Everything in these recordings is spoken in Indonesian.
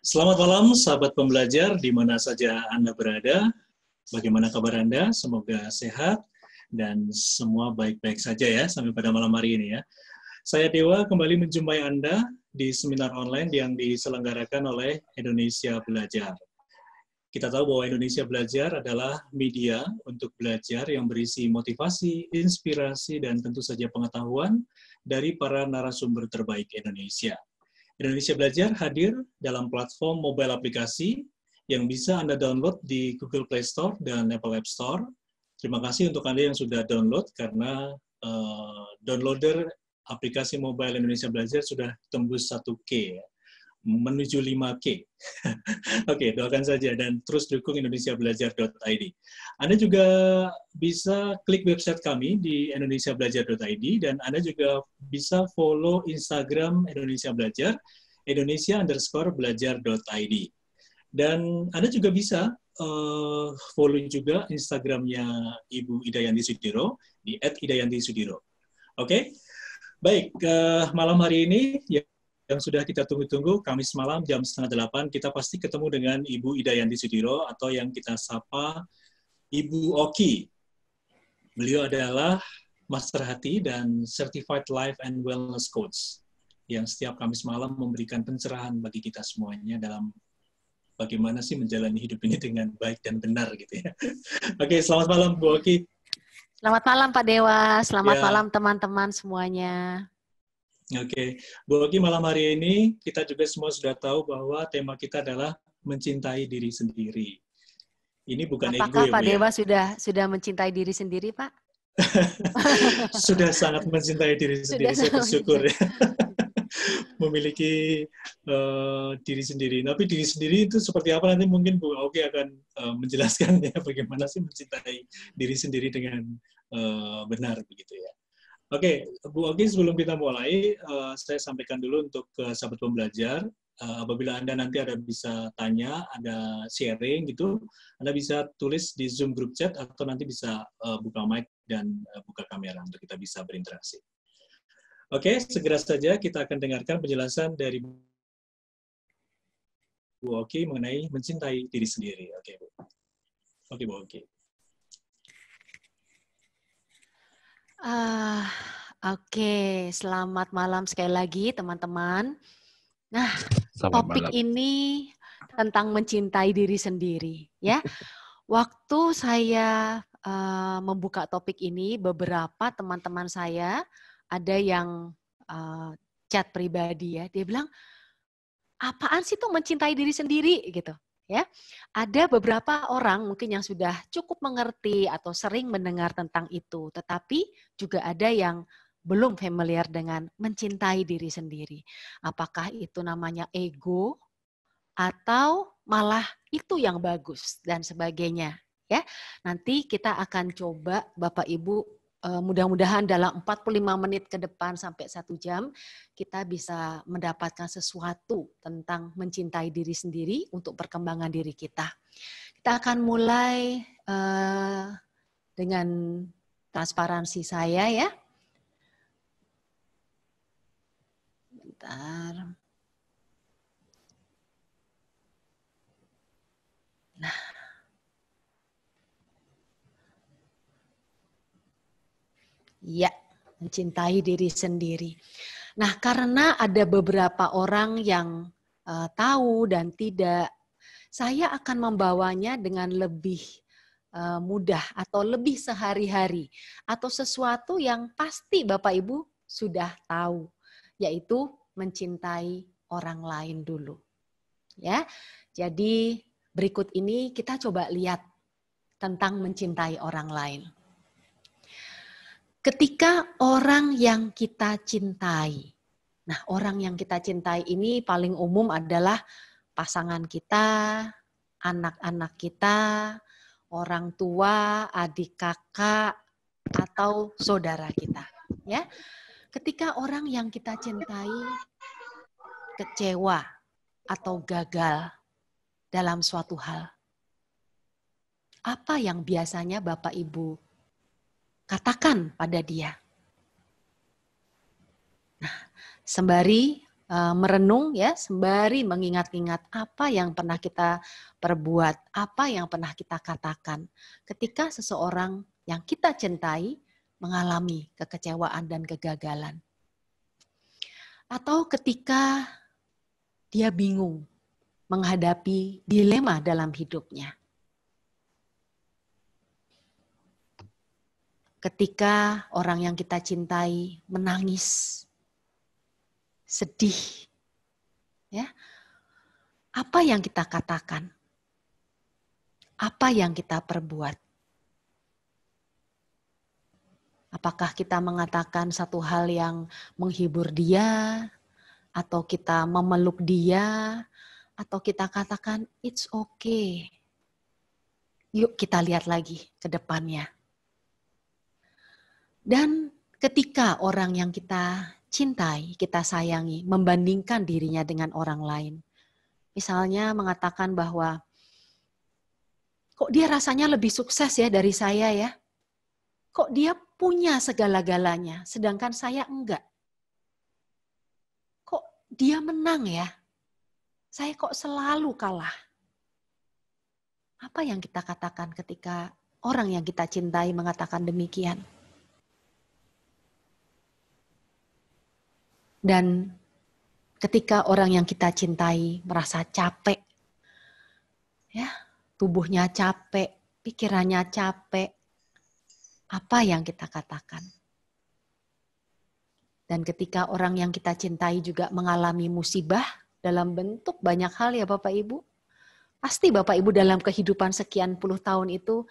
Selamat malam, sahabat pembelajar, di mana saja Anda berada. Bagaimana kabar Anda? Semoga sehat dan semua baik-baik saja ya, sampai pada malam hari ini ya. Saya Dewa kembali menjumpai Anda di seminar online yang diselenggarakan oleh Indonesia Belajar. Kita tahu bahwa Indonesia Belajar adalah media untuk belajar yang berisi motivasi, inspirasi, dan tentu saja pengetahuan dari para narasumber terbaik Indonesia. Indonesia Belajar hadir dalam platform mobile aplikasi yang bisa Anda download di Google Play Store dan Apple App Store. Terima kasih untuk Anda yang sudah download, karena downloader aplikasi mobile Indonesia Belajar sudah tembus 1K, menuju 5K. Oke, doakan saja dan terus dukung indonesiabelajar.id. Anda juga bisa klik website kami di indonesiabelajar.id dan Anda juga bisa follow Instagram Indonesia Belajar, Indonesia_belajar.id. Dan Anda juga bisa follow juga Instagramnya Ibu Idayanti Sudiro di @idayantisudiro. Oke, baik, malam hari ini yang sudah kita tunggu-tunggu, Kamis malam jam 7:30 kita pasti ketemu dengan Ibu Idayanti Sudiro atau yang kita sapa Ibu Oki. Beliau adalah Master Hati dan Certified Life and Wellness Coach yang setiap Kamis malam memberikan pencerahan bagi kita semuanya dalam bagaimana sih menjalani hidup ini dengan baik dan benar gitu ya. Oke, selamat malam Bu Oki. Selamat malam Pak Dewa, selamat malam teman-teman semuanya. Oke, Bu Oki, malam hari ini kita juga semua sudah tahu bahwa tema kita adalah mencintai diri sendiri. Ini bukan ego Apakah ya, Bu, Pak Dewa sudah mencintai diri sendiri, Pak? Sudah sangat mencintai diri sendiri, saya bersyukur ya. Memiliki diri sendiri. Tapi diri sendiri itu seperti apa nanti mungkin Bu Oki akan menjelaskan ya, bagaimana sih mencintai diri sendiri dengan benar begitu ya. Oke, Bu Oki, sebelum kita mulai, saya sampaikan dulu untuk sahabat pembelajar, apabila Anda nanti ada bisa tanya, ada sharing gitu, Anda bisa tulis di Zoom group chat atau nanti bisa buka mic dan buka kamera untuk kita bisa berinteraksi. Oke, segera saja kita akan dengarkan penjelasan dari Bu Oki mengenai mencintai diri sendiri. Oke, Bu. Oke, Bu Oki. Oke, selamat malam sekali lagi teman-teman. Nah, Selamat topik malam. ini tentang mencintai diri sendiri, ya. Waktu saya membuka topik ini, beberapa teman-teman saya ada yang chat pribadi ya, dia bilang, apaan sih tuh mencintai diri sendiri gitu. Ya, ada beberapa orang mungkin yang sudah cukup mengerti atau sering mendengar tentang itu, tetapi juga ada yang belum familiar dengan mencintai diri sendiri. Apakah itu namanya ego atau malah itu yang bagus dan sebagainya. Ya, nanti kita akan coba Bapak Ibu mudah-mudahan dalam 45 menit ke depan sampai 1 jam kita bisa mendapatkan sesuatu tentang mencintai diri sendiri untuk perkembangan diri kita. Kita akan mulai dengan transparansi saya ya. Bentar. Nah. Ya, mencintai diri sendiri. Nah, karena ada beberapa orang yang tahu dan tidak, saya akan membawanya dengan lebih mudah atau lebih sehari-hari atau sesuatu yang pasti Bapak Ibu sudah tahu, yaitu mencintai orang lain dulu. Ya. Jadi berikut ini kita coba lihat tentang mencintai orang lain. Ketika orang yang kita cintai, nah orang yang kita cintai ini paling umum adalah pasangan kita, anak-anak kita, orang tua, adik kakak, atau saudara kita. Ya, ketika orang yang kita cintai kecewa atau gagal dalam suatu hal, apa yang biasanya Bapak Ibu katakan pada dia? Nah, sembari merenung ya, sembari mengingat-ingat apa yang pernah kita perbuat, apa yang pernah kita katakan ketika seseorang yang kita cintai mengalami kekecewaan dan kegagalan. Atau ketika dia bingung menghadapi dilema dalam hidupnya. Ketika orang yang kita cintai menangis, sedih, ya, apa yang kita katakan? Apa yang kita perbuat? Apakah kita mengatakan satu hal yang menghibur dia, atau kita memeluk dia, atau kita katakan it's okay. Yuk kita lihat lagi ke depannya. Dan ketika orang yang kita cintai, kita sayangi, membandingkan dirinya dengan orang lain. Misalnya mengatakan bahwa, kok dia rasanya lebih sukses ya dari saya ya? Kok dia punya segala-galanya, sedangkan saya enggak? Kok dia menang ya? Saya kok selalu kalah? Apa yang kita katakan ketika orang yang kita cintai mengatakan demikian? Dan ketika orang yang kita cintai merasa capek, ya, tubuhnya capek, pikirannya capek, apa yang kita katakan? Dan ketika orang yang kita cintai juga mengalami musibah dalam bentuk banyak hal ya Bapak Ibu, pasti Bapak Ibu dalam kehidupan sekian puluh tahun itu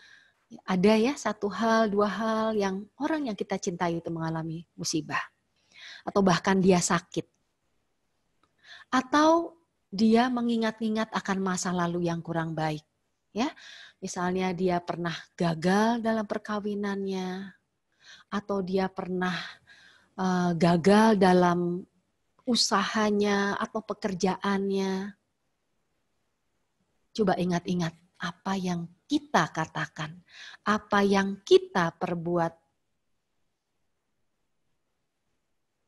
ada ya satu hal, dua hal yang orang yang kita cintai itu mengalami musibah. Atau bahkan dia sakit. Atau dia mengingat-ingat akan masa lalu yang kurang baik. Ya, misalnya dia pernah gagal dalam perkawinannya, atau dia pernah gagal dalam usahanya atau pekerjaannya. Coba ingat-ingat apa yang kita katakan, apa yang kita perbuat.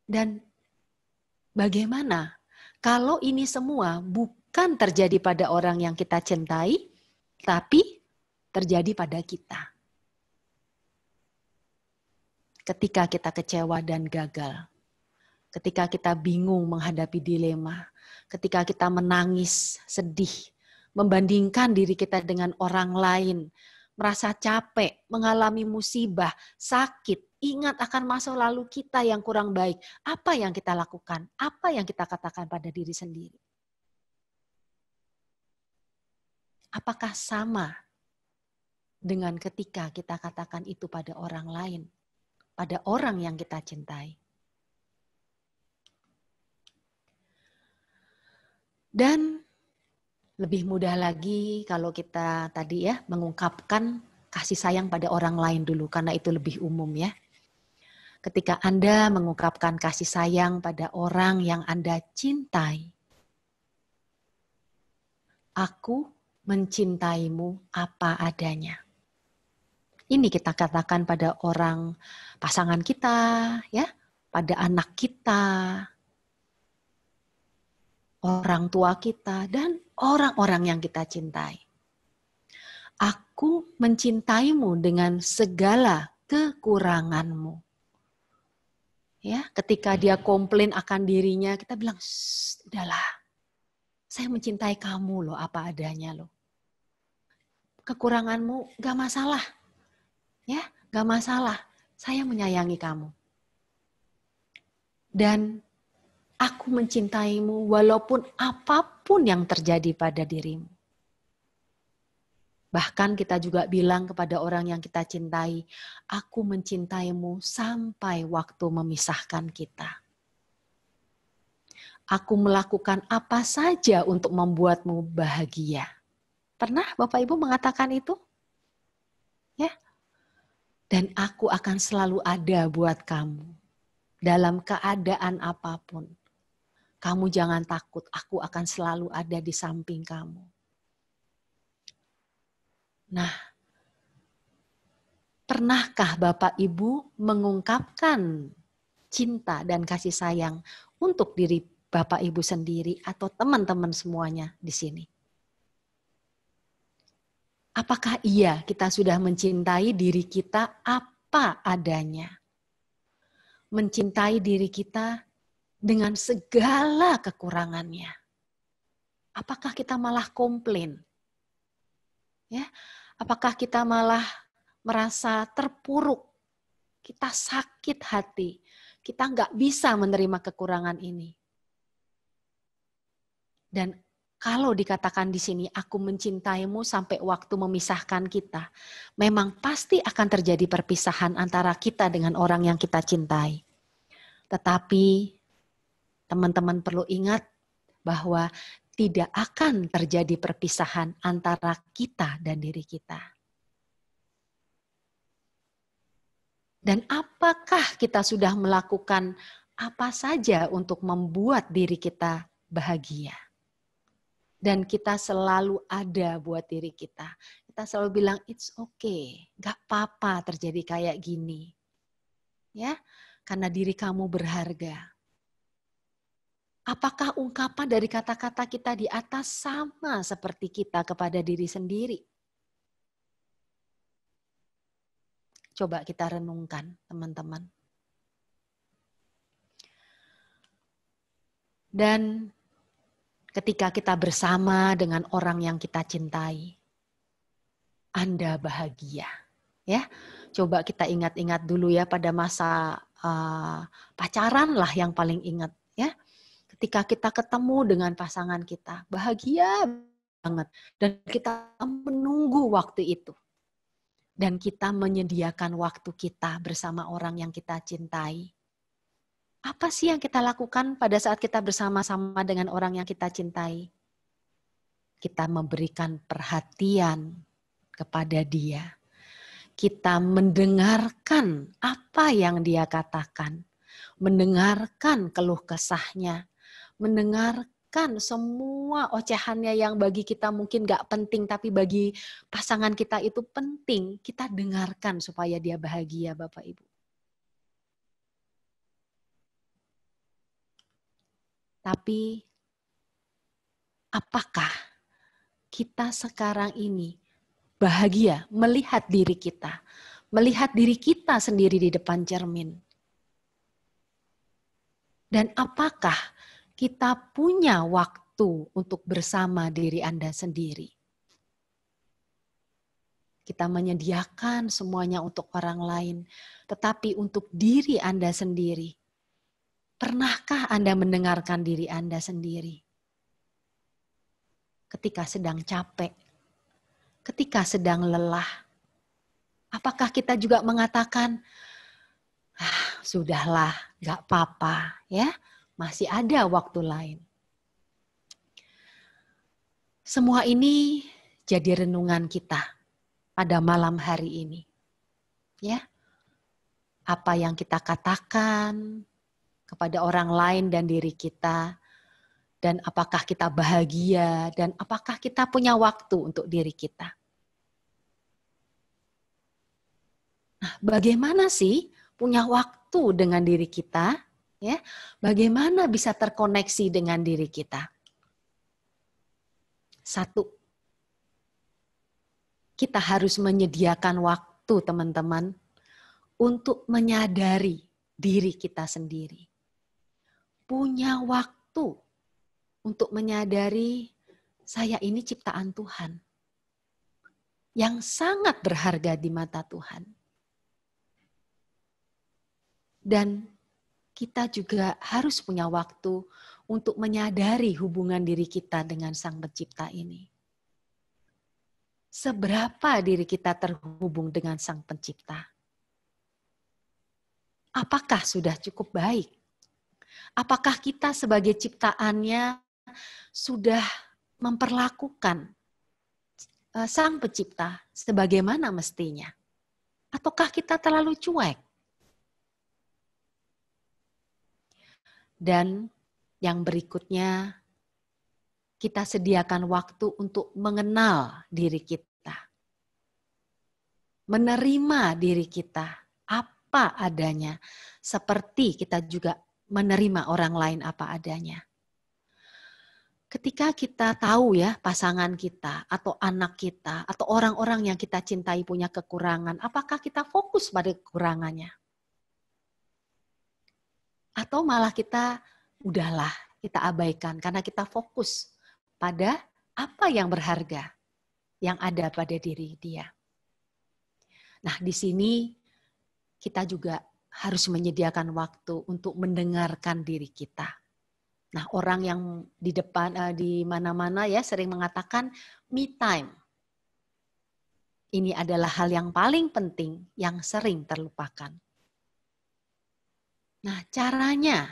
Dan bagaimana kalau ini semua bukan terjadi pada orang yang kita cintai, tapi terjadi pada kita. Ketika kita kecewa dan gagal, ketika kita bingung menghadapi dilema, ketika kita menangis, sedih, membandingkan diri kita dengan orang lain, merasa capek, mengalami musibah, sakit, ingat akan masa lalu kita yang kurang baik. Apa yang kita lakukan? Apa yang kita katakan pada diri sendiri? Apakah sama dengan ketika kita katakan itu pada orang lain? Pada orang yang kita cintai? Dan lebih mudah lagi kalau kita tadi ya mengungkapkan kasih sayang pada orang lain dulu, karena itu lebih umum ya. Ketika Anda mengungkapkan kasih sayang pada orang yang Anda cintai, aku mencintaimu apa adanya. Ini kita katakan pada orang pasangan kita, ya, pada anak kita, orang tua kita, dan orang-orang yang kita cintai. Aku mencintaimu dengan segala kekuranganmu. Ya, ketika dia komplain akan dirinya, kita bilang, udahlah, saya mencintai kamu loh, apa adanya loh. Kekuranganmu gak masalah, ya, gak masalah. Saya menyayangi kamu. Dan aku mencintaimu walaupun apapun yang terjadi pada dirimu. Bahkan kita juga bilang kepada orang yang kita cintai, aku mencintaimu sampai waktu memisahkan kita. Aku melakukan apa saja untuk membuatmu bahagia. Pernah Bapak Ibu mengatakan itu? Ya. Dan aku akan selalu ada buat kamu. Dalam keadaan apapun. Kamu jangan takut, aku akan selalu ada di samping kamu. Nah, pernahkah Bapak Ibu mengungkapkan cinta dan kasih sayang untuk diri Bapak Ibu sendiri atau teman-teman semuanya di sini? Apakah iya kita sudah mencintai diri kita apa adanya? Mencintai diri kita dengan segala kekurangannya. Apakah kita malah komplain? Ya, apakah kita malah merasa terpuruk? Kita sakit hati. Kita nggak bisa menerima kekurangan ini. Dan kalau dikatakan di sini, aku mencintaimu sampai waktu memisahkan kita, memang pasti akan terjadi perpisahan antara kita dengan orang yang kita cintai. Tetapi teman-teman perlu ingat bahwa tidak akan terjadi perpisahan antara kita dan diri kita. Dan apakah kita sudah melakukan apa saja untuk membuat diri kita bahagia? Dan kita selalu ada buat diri kita. Kita selalu bilang, it's okay, gak apa-apa terjadi kayak gini. Ya, karena diri kamu berharga. Apakah ungkapan dari kata-kata kita di atas sama seperti kita kepada diri sendiri? Coba kita renungkan, teman-teman. Dan ketika kita bersama dengan orang yang kita cintai, Anda bahagia. Ya, coba kita ingat-ingat dulu ya pada masa pacaran lah yang paling ingat ya. Ketika kita ketemu dengan pasangan kita, bahagia banget. Dan kita menunggu waktu itu. Dan kita menyediakan waktu kita bersama orang yang kita cintai. Apa sih yang kita lakukan pada saat kita bersama-sama dengan orang yang kita cintai? Kita memberikan perhatian kepada dia. Kita mendengarkan apa yang dia katakan. Mendengarkan keluh kesahnya. Mendengarkan semua ocehannya yang bagi kita mungkin gak penting, tapi bagi pasangan kita itu penting. Kita dengarkan supaya dia bahagia, Bapak Ibu. Tapi apakah kita sekarang ini bahagia melihat diri kita sendiri di depan cermin? Dan apakah kita punya waktu untuk bersama diri Anda sendiri? Kita menyediakan semuanya untuk orang lain, tetapi untuk diri Anda sendiri, pernahkah Anda mendengarkan diri Anda sendiri? Ketika sedang capek, ketika sedang lelah, apakah kita juga mengatakan, sudahlah, gak apa-apa, ya, masih ada waktu lain. Semua ini jadi renungan kita pada malam hari ini. Ya, apa yang kita katakan kepada orang lain dan diri kita, dan apakah kita bahagia, dan apakah kita punya waktu untuk diri kita. Nah, bagaimana sih punya waktu dengan diri kita? Ya, bagaimana bisa terkoneksi dengan diri kita? Satu, kita harus menyediakan waktu, teman-teman, untuk menyadari diri kita sendiri. Punya waktu untuk menyadari saya ini ciptaan Tuhan yang sangat berharga di mata Tuhan. Dan kita juga harus punya waktu untuk menyadari hubungan diri kita dengan Sang Pencipta ini. Seberapa diri kita terhubung dengan Sang Pencipta? Apakah sudah cukup baik? Apakah kita sebagai ciptaannya sudah memperlakukan Sang Pencipta sebagaimana mestinya? Ataukah kita terlalu cuek? Dan yang berikutnya, kita sediakan waktu untuk mengenal diri kita. Menerima diri kita apa adanya. Seperti kita juga menerima orang lain apa adanya. Ketika kita tahu ya pasangan kita atau anak kita atau orang-orang yang kita cintai punya kekurangan, apakah kita fokus pada kekurangannya? Atau malah kita udahlah, kita abaikan karena kita fokus pada apa yang berharga yang ada pada diri dia. Nah, di sini kita juga harus menyediakan waktu untuk mendengarkan diri kita. Nah, orang yang di depan, di mana-mana ya sering mengatakan me time. Ini adalah hal yang paling penting yang sering terlupakan. Nah, caranya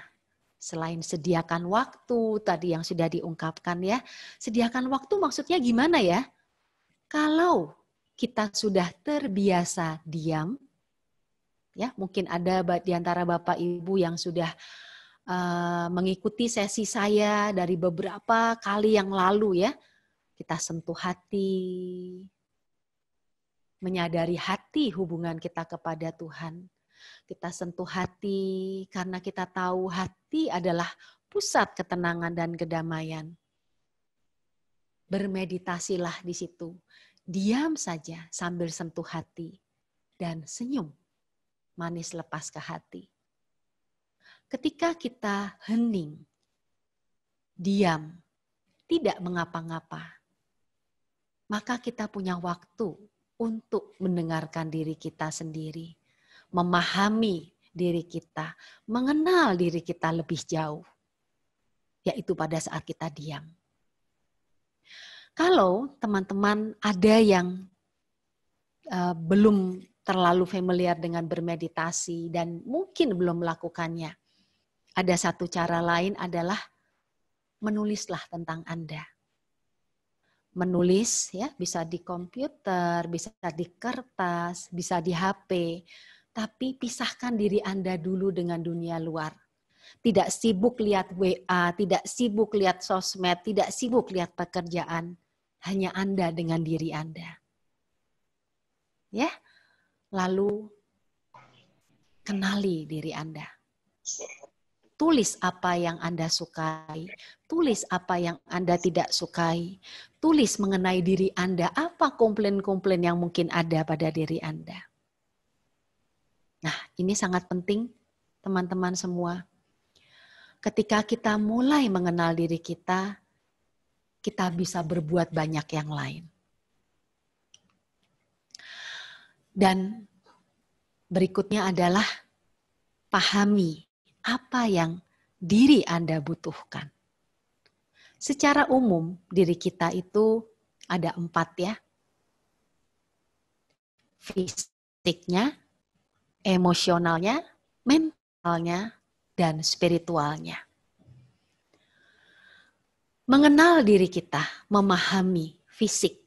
selain sediakan waktu tadi yang sudah diungkapkan ya, sediakan waktu maksudnya gimana ya? Kalau kita sudah terbiasa diam, ya mungkin ada di antara Bapak Ibu yang sudah mengikuti sesi saya dari beberapa kali yang lalu ya. Kita sentuh hati, menyadari hati hubungan kita kepada Tuhan. Kita sentuh hati karena kita tahu hati adalah pusat ketenangan dan kedamaian. Bermeditasilah di situ. Diam saja sambil sentuh hati dan senyum manis lepas ke hati. Ketika kita hening, diam, tidak mengapa-ngapa, maka kita punya waktu untuk mendengarkan diri kita sendiri, memahami diri kita, mengenal diri kita lebih jauh, yaitu pada saat kita diam. Kalau teman-teman ada yang belum terlalu familiar dengan bermeditasi dan mungkin belum melakukannya, ada satu cara lain adalah menulislah tentang Anda. Menulis ya bisa di komputer, bisa di kertas, bisa di HP, tapi pisahkan diri Anda dulu dengan dunia luar. Tidak sibuk lihat WA, tidak sibuk lihat sosmed, tidak sibuk lihat pekerjaan. Hanya Anda dengan diri Anda. Ya, lalu kenali diri Anda. Tulis apa yang Anda sukai, tulis apa yang Anda tidak sukai, tulis mengenai diri Anda, apa komplain-komplain yang mungkin ada pada diri Anda. Nah, ini sangat penting teman-teman semua. Ketika kita mulai mengenal diri kita bisa berbuat banyak yang lain. Dan berikutnya adalah pahami apa yang diri Anda butuhkan. Secara umum, diri kita itu ada 4 ya. Fisiknya, emosionalnya, mentalnya, dan spiritualnya. Mengenal diri kita, memahami fisik,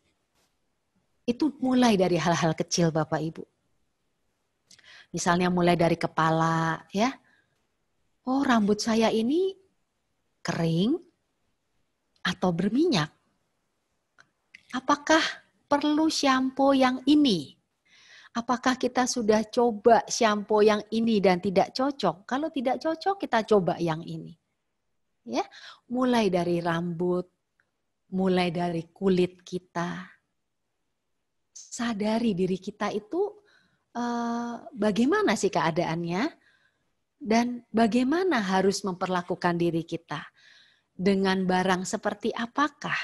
itu mulai dari hal-hal kecil Bapak Ibu. Misalnya mulai dari kepala ya. Oh, rambut saya ini kering atau berminyak. Apakah perlu shampoo yang ini? Apakah kita sudah coba shampoo yang ini dan tidak cocok? Kalau tidak cocok, kita coba yang ini. Ya, mulai dari rambut, mulai dari kulit kita. Sadari diri kita itu bagaimana sih keadaannya? Dan bagaimana harus memperlakukan diri kita? Dengan barang seperti apakah?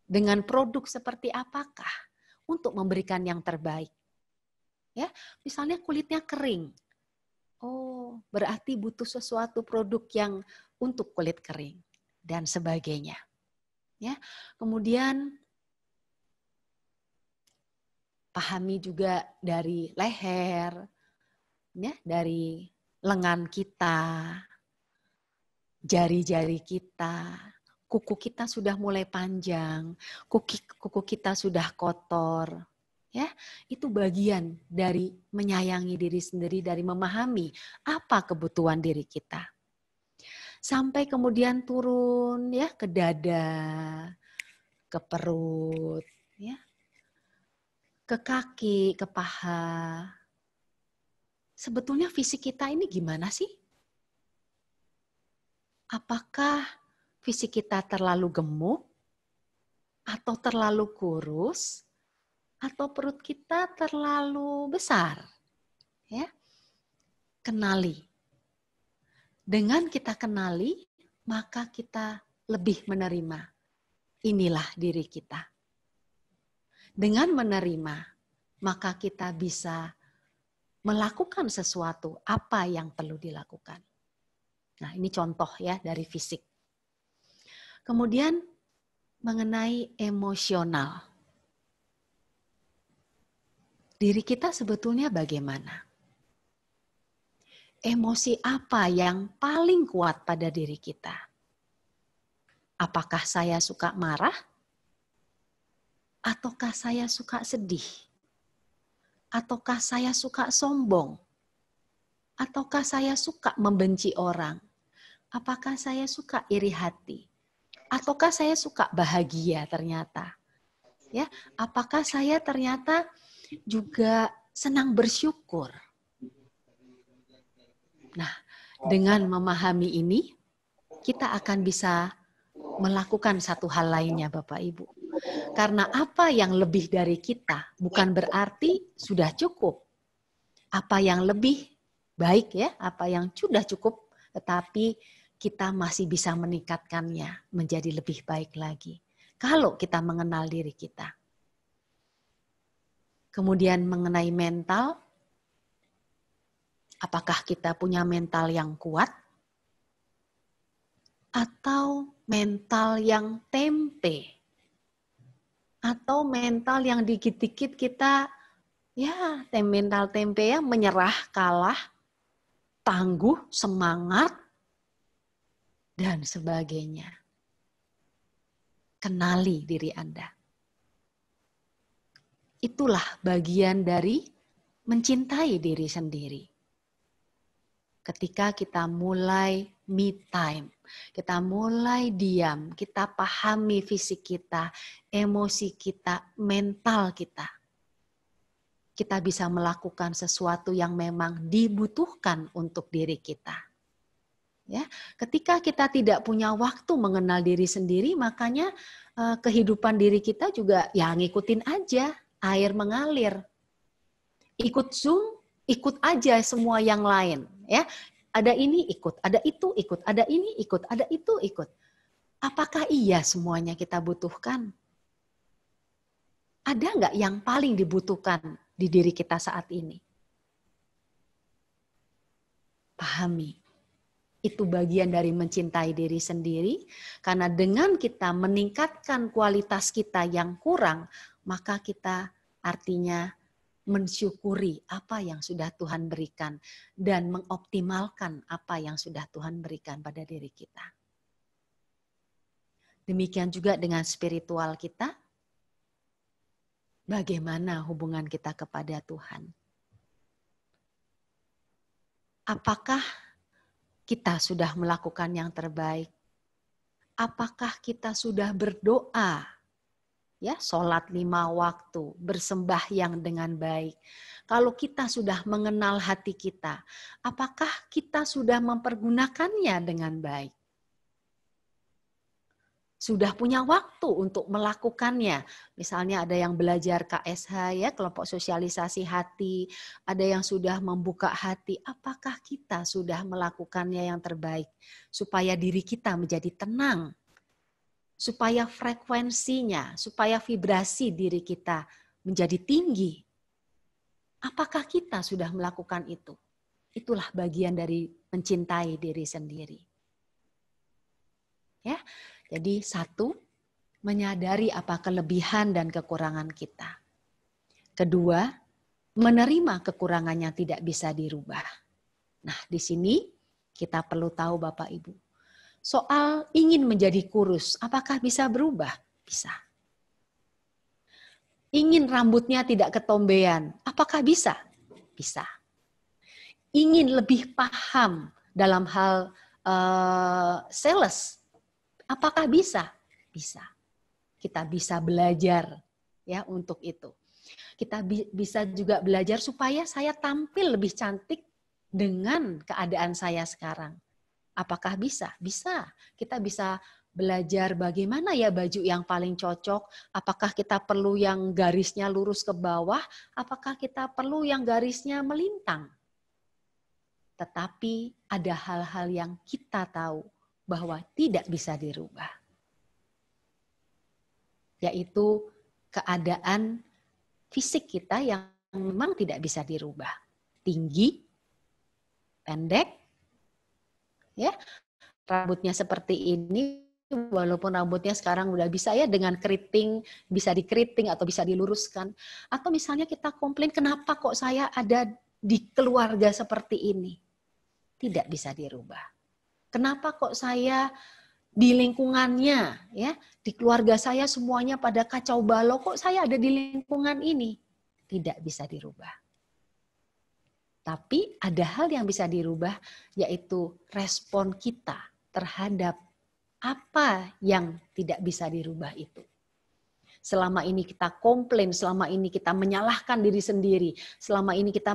Dengan produk seperti apakah? Untuk memberikan yang terbaik. Ya, misalnya kulitnya kering. Oh, berarti butuh sesuatu produk yang untuk kulit kering. Dan sebagainya. Ya, kemudian pahami juga dari leher. Ya, dari lengan kita, jari-jari kita, kuku kita sudah mulai panjang, kuku kita sudah kotor. Ya, itu bagian dari menyayangi diri sendiri, dari memahami apa kebutuhan diri kita. Sampai kemudian turun ya ke dada, ke perut, ya, ke kaki, ke paha. Sebetulnya fisik kita ini gimana sih? Apakah fisik kita terlalu gemuk, atau terlalu kurus, atau perut kita terlalu besar. Ya, kenali. Dengan kita kenali, maka kita lebih menerima. Inilah diri kita. Dengan menerima, maka kita bisa melakukan sesuatu apa yang perlu dilakukan. Nah, ini contoh ya dari fisik. Kemudian mengenai emosional. Diri kita sebetulnya bagaimana? Emosi apa yang paling kuat pada diri kita? Apakah saya suka marah? Ataukah saya suka sedih? Ataukah saya suka sombong? Ataukah saya suka membenci orang? Apakah saya suka iri hati? Ataukah saya suka bahagia ternyata? Ya, apakah saya ternyata juga senang bersyukur? Nah, dengan memahami ini, kita akan bisa melakukan satu hal lainnya, Bapak Ibu. Karena apa yang lebih dari kita bukan berarti sudah cukup. Apa yang lebih baik ya, apa yang sudah cukup, tetapi kita masih bisa meningkatkannya menjadi lebih baik lagi. Kalau kita mengenal diri kita. Kemudian mengenai mental, apakah kita punya mental yang kuat? Atau mental yang tempe? Atau mental yang dikit-dikit kita, ya mental tempe yang menyerah, kalah, tangguh, semangat, dan sebagainya. Kenali diri Anda. Itulah bagian dari mencintai diri sendiri. Ketika kita mulai me time, kita mulai diam, kita pahami fisik kita, emosi kita, mental kita. Kita bisa melakukan sesuatu yang memang dibutuhkan untuk diri kita. Ya, ketika kita tidak punya waktu mengenal diri sendiri, makanya kehidupan diri kita juga ya ngikutin aja, air mengalir. Ikut Zoom, ikut aja semua yang lain, ya. Ada ini ikut, ada itu ikut, ada ini ikut, ada itu ikut. Apakah iya semuanya kita butuhkan? Ada nggak yang paling dibutuhkan di diri kita saat ini? Pahami. Itu bagian dari mencintai diri sendiri, karena dengan kita meningkatkan kualitas kita yang kurang, maka kita artinya mensyukuri apa yang sudah Tuhan berikan dan mengoptimalkan apa yang sudah Tuhan berikan pada diri kita. Demikian juga dengan spiritual kita, bagaimana hubungan kita kepada Tuhan? Apakah kita sudah melakukan yang terbaik? Apakah kita sudah berdoa? Ya, sholat 5 waktu, bersembahyang dengan baik. Kalau kita sudah mengenal hati kita, apakah kita sudah mempergunakannya dengan baik? Sudah punya waktu untuk melakukannya. Misalnya ada yang belajar KSH, ya, kelompok sosialisasi hati, ada yang sudah membuka hati. Apakah kita sudah melakukannya yang terbaik supaya diri kita menjadi tenang? Supaya frekuensinya, supaya vibrasi diri kita menjadi tinggi. Apakah kita sudah melakukan itu? Itulah bagian dari mencintai diri sendiri. Ya, jadi satu, menyadari apa kelebihan dan kekurangan kita. Kedua, menerima kekurangan yang tidak bisa dirubah. Nah, di sini kita perlu tahu Bapak Ibu. Soal ingin menjadi kurus, apakah bisa berubah? Bisa. Ingin rambutnya tidak ketombean, apakah bisa? Bisa. Ingin lebih paham dalam hal sales, apakah bisa? Bisa. Kita bisa belajar ya untuk itu. Kita bisa juga belajar supaya saya tampil lebih cantik dengan keadaan saya sekarang. Apakah bisa? Bisa. Kita bisa belajar bagaimana ya baju yang paling cocok, apakah kita perlu yang garisnya lurus ke bawah, apakah kita perlu yang garisnya melintang. Tetapi ada hal-hal yang kita tahu bahwa tidak bisa dirubah. Yaitu keadaan fisik kita yang memang tidak bisa dirubah. Tinggi, pendek, ya, rambutnya seperti ini, walaupun rambutnya sekarang udah bisa ya dengan keriting, bisa dikeriting atau bisa diluruskan. Atau misalnya kita komplain, kenapa kok saya ada di keluarga seperti ini? Tidak bisa dirubah. Kenapa kok saya di lingkungannya, ya, di keluarga saya semuanya pada kacau balau, kok saya ada di lingkungan ini? Tidak bisa dirubah. Tapi ada hal yang bisa dirubah, yaitu respon kita terhadap apa yang tidak bisa dirubah itu. Selama ini kita komplain, selama ini kita menyalahkan diri sendiri, selama ini kita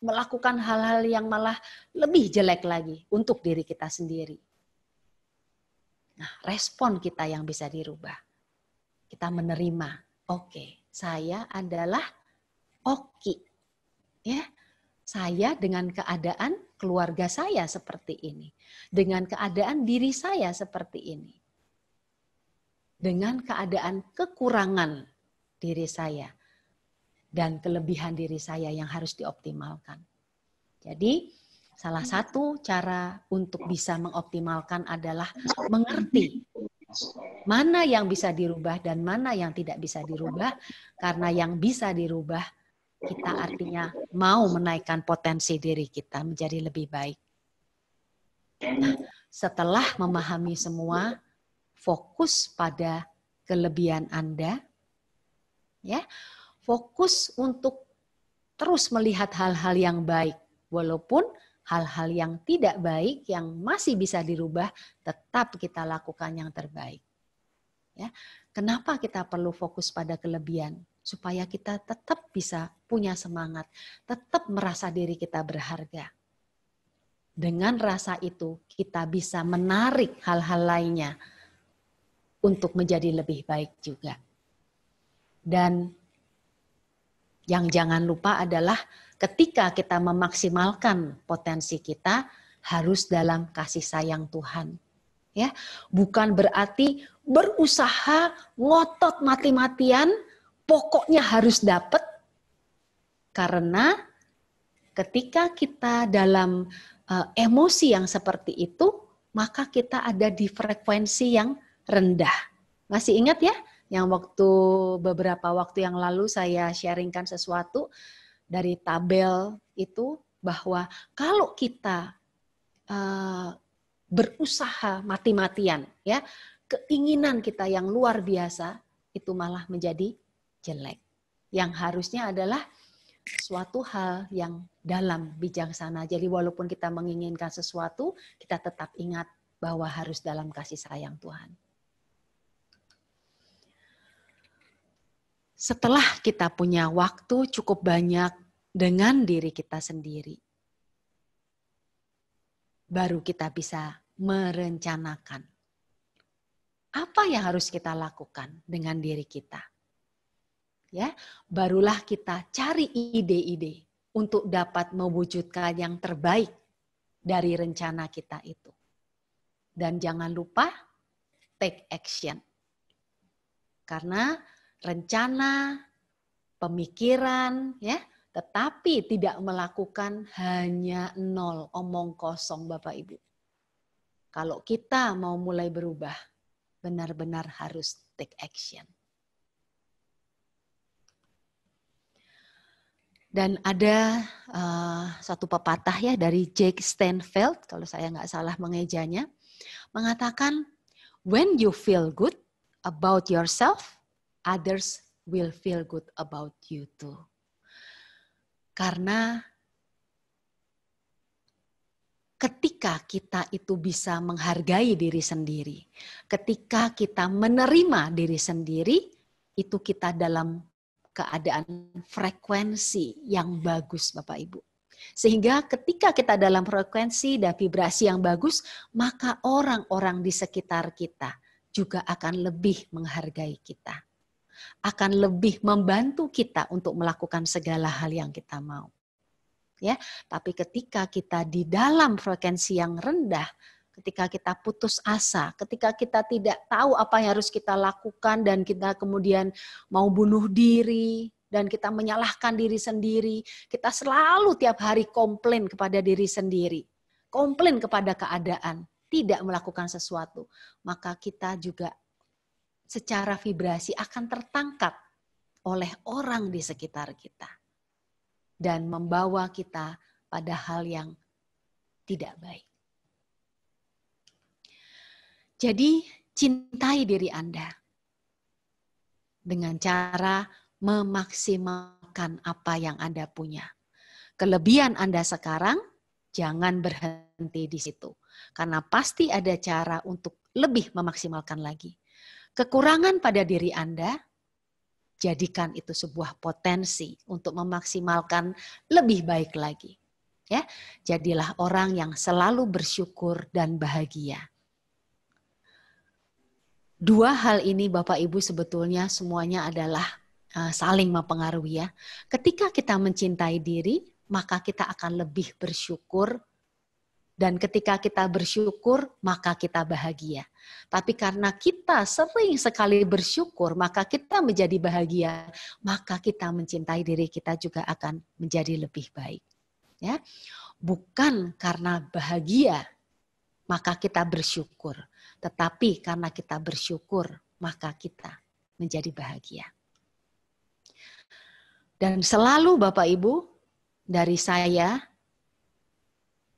melakukan hal-hal yang malah lebih jelek lagi untuk diri kita sendiri. Nah, respon kita yang bisa dirubah. Kita menerima, oke, saya adalah Oki. Ya, saya dengan keadaan keluarga saya seperti ini, dengan keadaan diri saya seperti ini, dengan keadaan kekurangan diri saya dan kelebihan diri saya yang harus dioptimalkan. Jadi, salah satu cara untuk bisa mengoptimalkan adalah mengerti mana yang bisa dirubah dan mana yang tidak bisa dirubah, karena yang bisa dirubah kita artinya mau menaikkan potensi diri kita menjadi lebih baik. Nah, setelah memahami semua, fokus pada kelebihan Anda, ya, fokus untuk terus melihat hal-hal yang baik, walaupun hal-hal yang tidak baik yang masih bisa dirubah, tetap kita lakukan yang terbaik. Ya, kenapa kita perlu fokus pada kelebihan? Supaya kita tetap bisa punya semangat, tetap merasa diri kita berharga. Dengan rasa itu, kita bisa menarik hal-hal lainnya untuk menjadi lebih baik juga. Dan yang jangan lupa adalah ketika kita memaksimalkan potensi kita, harus dalam kasih sayang Tuhan. Ya, bukan berarti berusaha ngotot mati-matian, pokoknya harus dapat, karena ketika kita dalam emosi yang seperti itu, maka kita ada di frekuensi yang rendah. Masih ingat ya, yang beberapa waktu yang lalu saya sharingkan sesuatu dari tabel itu, bahwa kalau kita berusaha mati-matian, ya, keinginan kita yang luar biasa, itu malah menjadi jelek. Yang harusnya adalah suatu hal yang dalam bijaksana. Jadi walaupun kita menginginkan sesuatu, kita tetap ingat bahwa harus dalam kasih sayang Tuhan. Setelah kita punya waktu cukup banyak dengan diri kita sendiri, baru kita bisa merencanakan apa yang harus kita lakukan dengan diri kita. Ya, barulah kita cari ide-ide untuk dapat mewujudkan yang terbaik dari rencana kita itu. Dan jangan lupa take action. Karena rencana, pemikiran, ya, tetapi tidak melakukan hanya nol, omong kosong Bapak Ibu. Kalau kita mau mulai berubah, benar-benar harus take action. Dan ada satu pepatah ya dari Jake Steinfeld, kalau saya nggak salah mengejanya, mengatakan, when you feel good about yourself, others will feel good about you too. Karena ketika kita itu bisa menghargai diri sendiri, ketika kita menerima diri sendiri, itu kita dalam keadaan frekuensi yang bagus Bapak Ibu. Sehingga ketika kita dalam frekuensi dan vibrasi yang bagus, maka orang-orang di sekitar kita juga akan lebih menghargai kita. Akan lebih membantu kita untuk melakukan segala hal yang kita mau. Ya, tapi ketika kita di dalam frekuensi yang rendah, ketika kita putus asa, ketika kita tidak tahu apa yang harus kita lakukan dan kita kemudian mau bunuh diri dan kita menyalahkan diri sendiri, kita selalu tiap hari komplain kepada diri sendiri, komplain kepada keadaan, tidak melakukan sesuatu, maka kita juga secara vibrasi akan tertangkap oleh orang di sekitar kita dan membawa kita pada hal yang tidak baik. Jadi cintai diri Anda dengan cara memaksimalkan apa yang Anda punya. Kelebihan Anda sekarang jangan berhenti di situ, karena pasti ada cara untuk lebih memaksimalkan lagi. Kekurangan pada diri Anda, jadikan itu sebuah potensi untuk memaksimalkan lebih baik lagi. Ya, jadilah orang yang selalu bersyukur dan bahagia. Dua hal ini Bapak Ibu sebetulnya semuanya adalah saling mempengaruhi ya. Ketika kita mencintai diri, maka kita akan lebih bersyukur. Dan ketika kita bersyukur, maka kita bahagia. Tapi karena kita sering sekali bersyukur, maka kita menjadi bahagia. Maka kita mencintai diri kita juga akan menjadi lebih baik. Ya, bukan karena bahagia, maka kita bersyukur. Tetapi karena kita bersyukur, maka kita menjadi bahagia. Dan selalu Bapak Ibu, dari saya,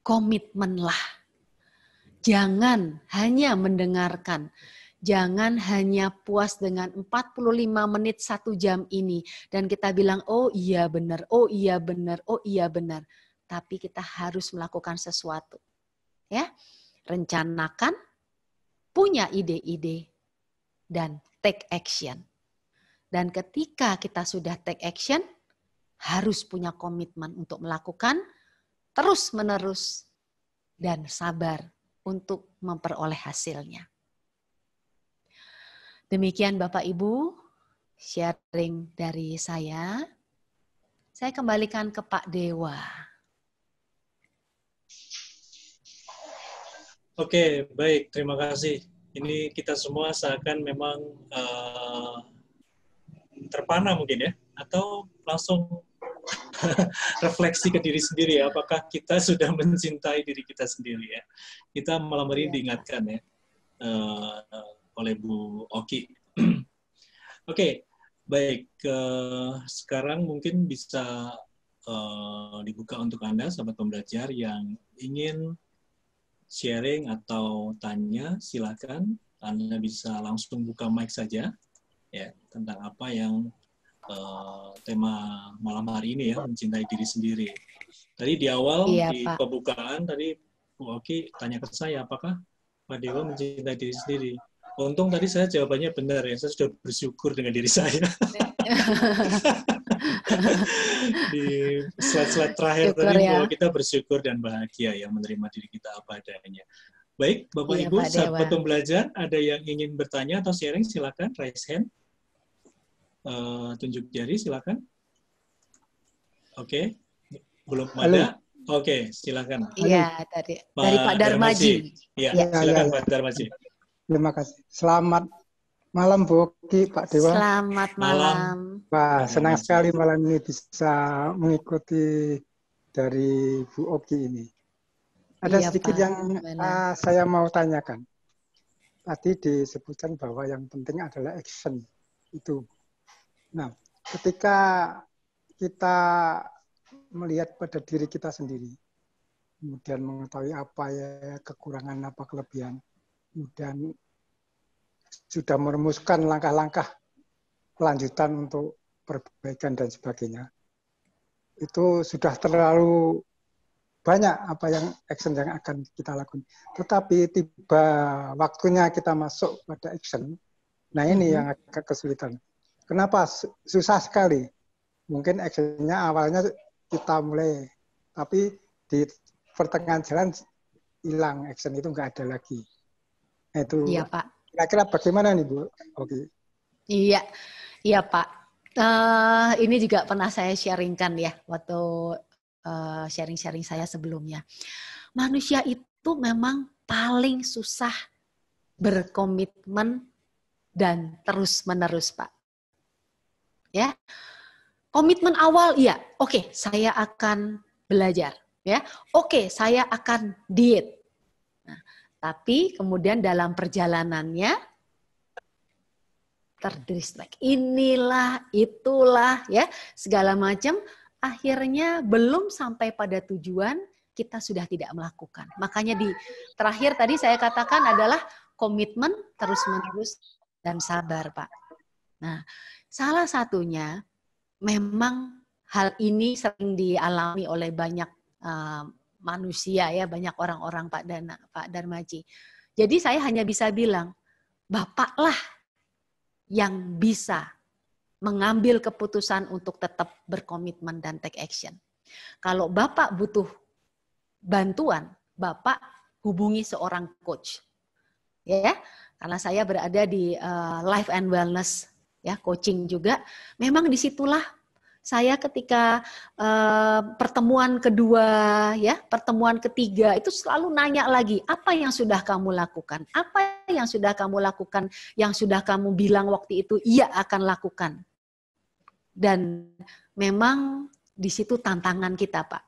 komitmenlah. Jangan hanya mendengarkan. Jangan hanya puas dengan 45 menit 1 jam ini. Dan kita bilang, oh iya benar, oh iya benar, oh iya benar. Tapi kita harus melakukan sesuatu. Ya, rencanakan, punya ide-ide, dan take action. Dan ketika kita sudah take action, harus punya komitmen untuk melakukan terus-menerus dan sabar untuk memperoleh hasilnya. Demikian Bapak Ibu, sharing dari saya. Saya kembalikan ke Pak Dewa. Oke, baik. Terima kasih. Ini kita semua seakan memang terpana mungkin ya, atau langsung refleksi ke diri sendiri ya, apakah kita sudah mencintai diri kita sendiri ya. Kita malam hari diingatkan ya oleh Bu Oki. Oke, baik. Sekarang mungkin bisa dibuka untuk Anda, sahabat pembelajar yang ingin sharing atau tanya, silakan. Anda bisa langsung buka mic saja ya, tentang apa yang tema malam hari ini ya, mencintai diri sendiri. Tadi di awal, di Pak. pembukaan, tadi Bu Oki tanya ke saya, apakah Pak Dewa mencintai diri sendiri? Untung tadi saya jawabannya benar ya, saya sudah bersyukur dengan diri saya. Di slide-slide terakhir Syukur tadi ya. bahwa kita bersyukur dan bahagia ya, menerima diri kita apa adanya. Baik, Bapak Ibu, Pak sahabat Dewa. pembelajar, ada yang ingin bertanya atau sharing, silakan raise hand. Tunjuk jari, silakan. Oke, belum ada. Oke, silakan. Iya, dari Pak Darmaji. Iya, silakan Pak Darmaji. Terima kasih. Selamat malam Bu Oki, Pak Dewa. Selamat malam. Wah, senang sekali malam ini bisa mengikuti dari Bu Oki ini. Ada sedikit Pak, yang saya mau tanyakan. Tadi disebutkan bahwa yang penting adalah action itu. Nah, ketika kita melihat pada diri kita sendiri, kemudian mengetahui apa ya kekurangan, apa kelebihan, kemudian sudah merumuskan langkah-langkah lanjutan untuk perbaikan dan sebagainya, itu sudah terlalu banyak apa yang action yang akan kita lakukan. Tetapi tiba waktunya kita masuk pada action, nah ini yang agak kesulitan. Kenapa susah sekali? Mungkin actionnya awalnya kita mulai tapi di pertengahan jalan hilang, action itu nggak ada lagi. Itu Iya, Pak. kira-kira bagaimana nih Bu? Oke. Iya, iya Pak. Ini juga pernah saya sharingkan ya waktu sharing-sharing saya sebelumnya. Manusia itu memang paling susah berkomitmen dan terus-menerus, Pak. Ya, komitmen awal, iya, oke, saya akan belajar, ya, oke, saya akan diet. Nah, tapi kemudian dalam perjalanannya terdistract, inilah, itulah, ya, segala macam. Akhirnya belum sampai pada tujuan, kita sudah tidak melakukan. Makanya di terakhir tadi saya katakan adalah komitmen terus-menerus dan sabar, Pak. Nah, salah satunya memang hal ini sering dialami oleh banyak manusia ya, banyak orang-orang Pak Darmaji. Jadi saya hanya bisa bilang, Bapaklah yang bisa mengambil keputusan untuk tetap berkomitmen dan take action. Kalau Bapak butuh bantuan, Bapak hubungi seorang coach. Ya, karena saya berada di life and wellness ya, coaching juga. Memang disitulah saya ketika pertemuan kedua, ya, pertemuan ketiga itu selalu nanya lagi, apa yang sudah kamu lakukan? Apa yang sudah kamu lakukan? Yang sudah kamu bilang waktu itu iya akan lakukan. Dan memang di situ tantangan kita, Pak.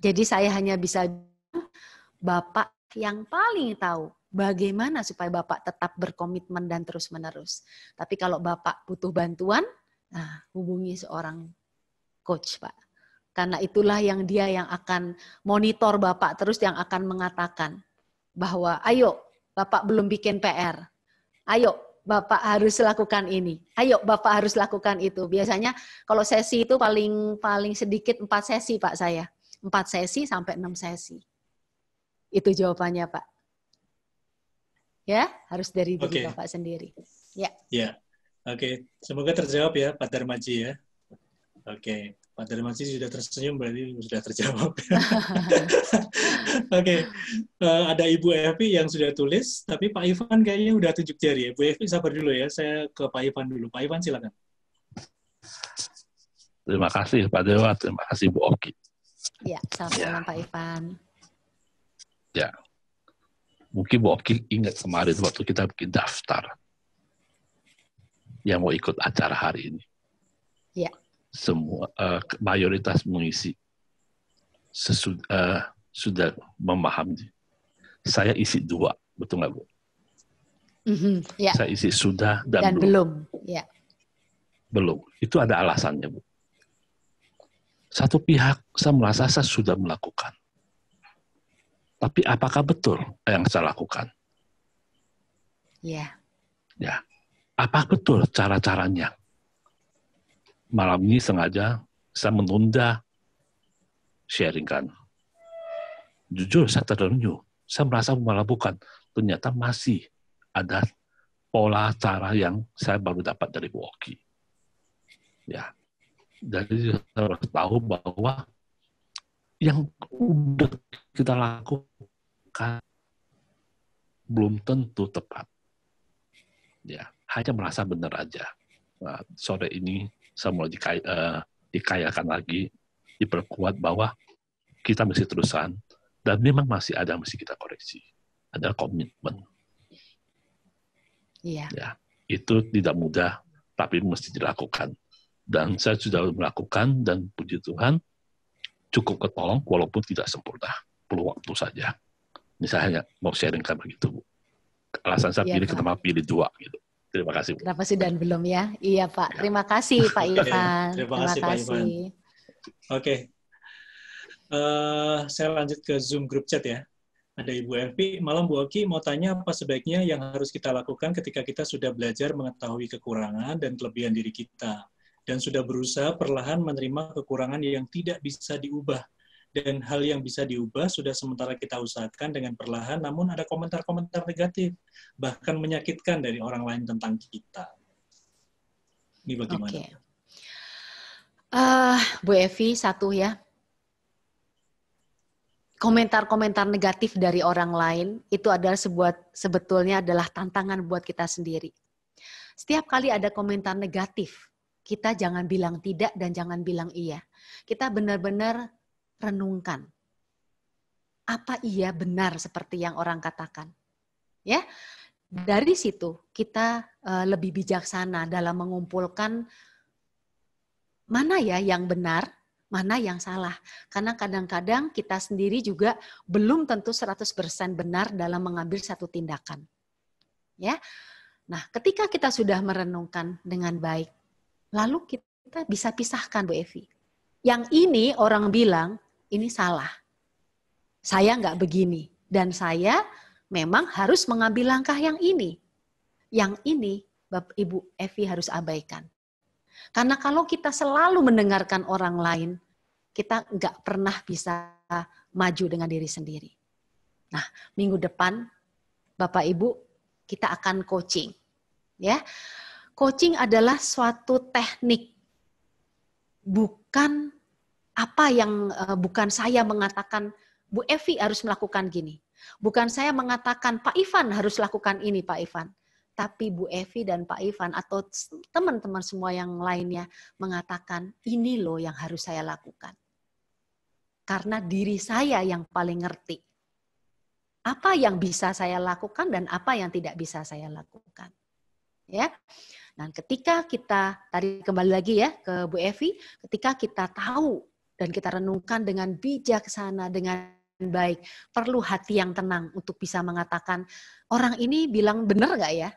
Jadi saya hanya bisa bilang, Bapak yang paling tahu bagaimana supaya Bapak tetap berkomitmen dan terus-menerus. Tapi kalau Bapak butuh bantuan, nah, hubungi seorang coach, Pak. Karena itulah yang dia yang akan monitor Bapak terus, yang akan mengatakan bahwa ayo Bapak belum bikin PR. Ayo Bapak harus lakukan ini. Ayo Bapak harus lakukan itu. Biasanya kalau sesi itu paling sedikit 4 sesi Pak saya. 4 sesi sampai 6 sesi. Itu jawabannya Pak. Ya, harus dari diri Bapak sendiri. Ya. Ya. Oke, semoga terjawab ya Pak Darmaji ya. Oke, Pak Darmaji sudah tersenyum berarti sudah terjawab. Oke, ada Ibu Evi yang sudah tulis, tapi Pak Ivan kayaknya udah tunjuk jari ya. Bu Evi sabar dulu ya, saya ke Pak Ivan dulu. Pak Ivan silakan. Terima kasih Pak Dewa, terima kasih Bu Oki. Ya, sama-sama Pak Ivan. Ya, mungkin Bu Oki ingat kemarin waktu kita bikin daftar yang mau ikut acara hari ini. Ya. Semua mayoritas mengisi sudah memahami. Saya isi 2, betul nggak Bu? Ya. Saya isi sudah dan belum. Ya. Belum. Itu ada alasannya Bu. Satu pihak saya merasa saya sudah melakukan. Tapi apakah betul yang saya lakukan? Ya. Ya. Apa betul cara-caranya? Malam ini sengaja saya menunda sharingkan. Jujur saya terrenyuh. Saya merasa malah bukan. Ternyata masih ada pola cara yang saya baru dapat dari Bu Oki. Ya. Jadi saya harus tahu bahwa yang udah kita lakukan belum tentu tepat. Ya, hanya merasa benar aja. Nah, sore ini saya mulai dikayakan lagi, diperkuat bahwa kita mesti terusan, dan memang masih ada yang mesti kita koreksi. Ada komitmen. Iya. Ya, itu tidak mudah, tapi mesti dilakukan. Dan saya sudah melakukan, dan puji Tuhan, cukup ketolong, walaupun tidak sempurna. Perlu waktu saja. Misalnya mau sharingkan begitu, Bu. Alasan saya pilih, kenapa pilih 2, gitu. Terima kasih, Bu. Kenapa sih dan belum ya? Iya, Pak. Terima kasih, Pak Ivan. Terima kasih, Pak Ivan. Oke. Saya lanjut ke Zoom group chat ya. Ada Ibu Evi. Malam Bu Oki, mau tanya apa sebaiknya yang harus kita lakukan ketika kita sudah belajar mengetahui kekurangan dan kelebihan diri kita, dan sudah berusaha perlahan menerima kekurangan yang tidak bisa diubah. Dan hal yang bisa diubah sudah sementara kita usahakan dengan perlahan, namun ada komentar-komentar negatif, bahkan menyakitkan dari orang lain tentang kita. Ini bagaimana? Bu Evi, satu ya. komentar-komentar negatif dari orang lain itu adalah sebetulnya adalah tantangan buat kita sendiri. Setiap kali ada komentar negatif, kita jangan bilang tidak dan jangan bilang iya. Kita benar-benar renungkan. Apa iya benar seperti yang orang katakan? Ya, dari situ kita lebih bijaksana dalam mengumpulkan mana ya yang benar, mana yang salah. Karena kadang-kadang kita sendiri juga belum tentu 100% benar dalam mengambil satu tindakan. Ya. Nah, ketika kita sudah merenungkan dengan baik, lalu kita bisa pisahkan Bu Evi. Yang ini orang bilang, ini salah. Saya nggak begini. Dan saya memang harus mengambil langkah yang ini. Yang ini Bapak Ibu Evi harus abaikan. Karena kalau kita selalu mendengarkan orang lain, kita nggak pernah bisa maju dengan diri sendiri. Nah, minggu depan Bapak Ibu kita akan coaching. Ya, coaching adalah suatu teknik, bukan apa yang bukan saya mengatakan Bu Evi harus melakukan gini. Bukan saya mengatakan Pak Ivan harus lakukan ini Pak Ivan. Tapi Bu Evi dan Pak Ivan atau teman-teman semua yang lainnya mengatakan ini loh yang harus saya lakukan. Karena diri saya yang paling ngerti. Apa yang bisa saya lakukan dan apa yang tidak bisa saya lakukan. Ya. Dan ketika kita, tadi kembali lagi ya ke Bu Evi, ketika kita tahu dan kita renungkan dengan bijaksana, dengan baik, perlu hati yang tenang untuk bisa mengatakan, orang ini bilang benar nggak ya?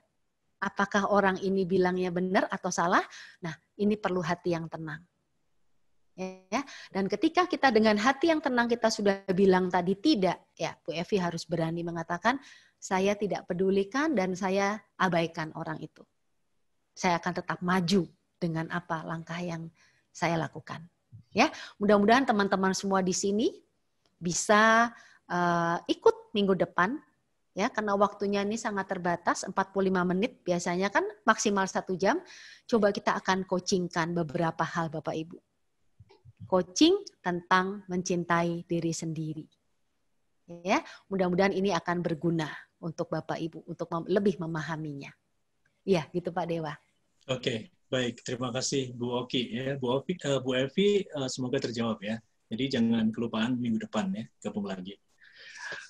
Apakah orang ini bilangnya benar atau salah? Nah, ini perlu hati yang tenang. Ya. Dan ketika kita dengan hati yang tenang kita sudah bilang tadi tidak, ya Bu Evi harus berani mengatakan, saya tidak pedulikan dan saya abaikan orang itu. Saya akan tetap maju dengan apa langkah yang saya lakukan. Ya, mudah-mudahan teman-teman semua di sini bisa ikut minggu depan. Ya, karena waktunya ini sangat terbatas, 45 menit, biasanya kan maksimal 1 jam. Coba kita akan coachingkan beberapa hal Bapak Ibu. Coaching tentang mencintai diri sendiri. Ya, mudah-mudahan ini akan berguna untuk Bapak Ibu, untuk lebih memahaminya. Iya, gitu Pak Dewa. Oke, baik. Terima kasih Bu Oki. Ya, Bu Evi, semoga terjawab ya. Jadi jangan kelupaan minggu depan ya, gabung lagi.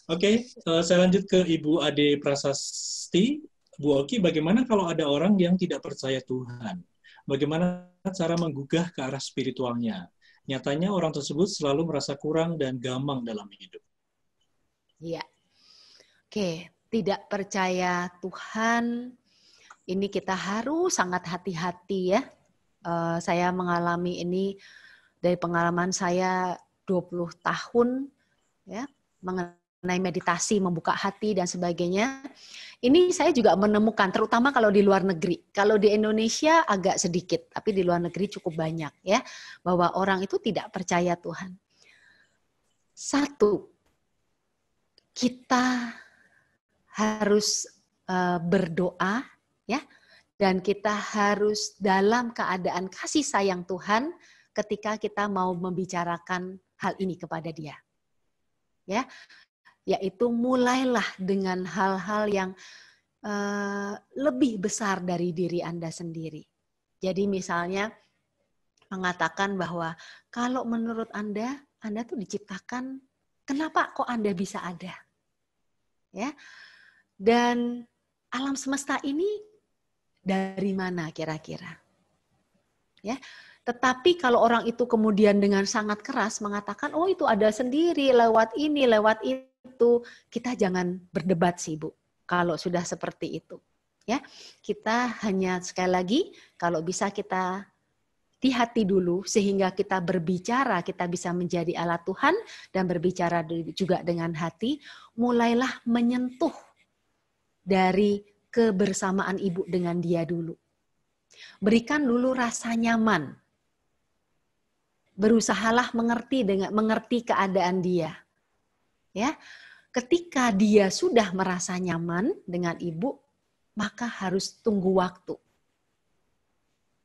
Oke, saya lanjut ke Ibu Ade Prasasti. Bu Oki, bagaimana kalau ada orang yang tidak percaya Tuhan? Bagaimana cara menggugah ke arah spiritualnya? Nyatanya orang tersebut selalu merasa kurang dan gamang dalam hidup. Iya. Oke, tidak percaya Tuhan, ini kita harus sangat hati-hati ya. Saya mengalami ini dari pengalaman saya 20 tahun ya, mengenai meditasi, membuka hati dan sebagainya. Ini saya juga menemukan, terutama kalau di luar negeri. Kalau di Indonesia agak sedikit, tapi di luar negeri cukup banyak ya, bahwa orang itu tidak percaya Tuhan. Satu, kita harus berdoa ya, dan kita harus dalam keadaan kasih sayang Tuhan ketika kita mau membicarakan hal ini kepada Dia. Ya, yaitu mulailah dengan hal-hal yang lebih besar dari diri Anda sendiri. Jadi misalnya mengatakan bahwa kalau menurut Anda tuh diciptakan, kenapa kok Anda bisa ada? Ya, dan alam semesta ini dari mana kira-kira? Ya, tetapi kalau orang itu kemudian dengan sangat keras mengatakan, oh itu ada sendiri lewat ini, lewat itu, kita jangan berdebat sih Bu. Kalau sudah seperti itu, ya kita hanya sekali lagi kalau bisa kita di hati dulu sehingga kita berbicara, kita bisa menjadi alat Tuhan dan berbicara juga dengan hati, mulailah menyentuh dari kebersamaan Ibu dengan Dia dulu. Berikan dulu rasa nyaman. Berusahalah mengerti keadaan Dia. Ya. Ketika Dia sudah merasa nyaman dengan Ibu, maka harus tunggu waktu.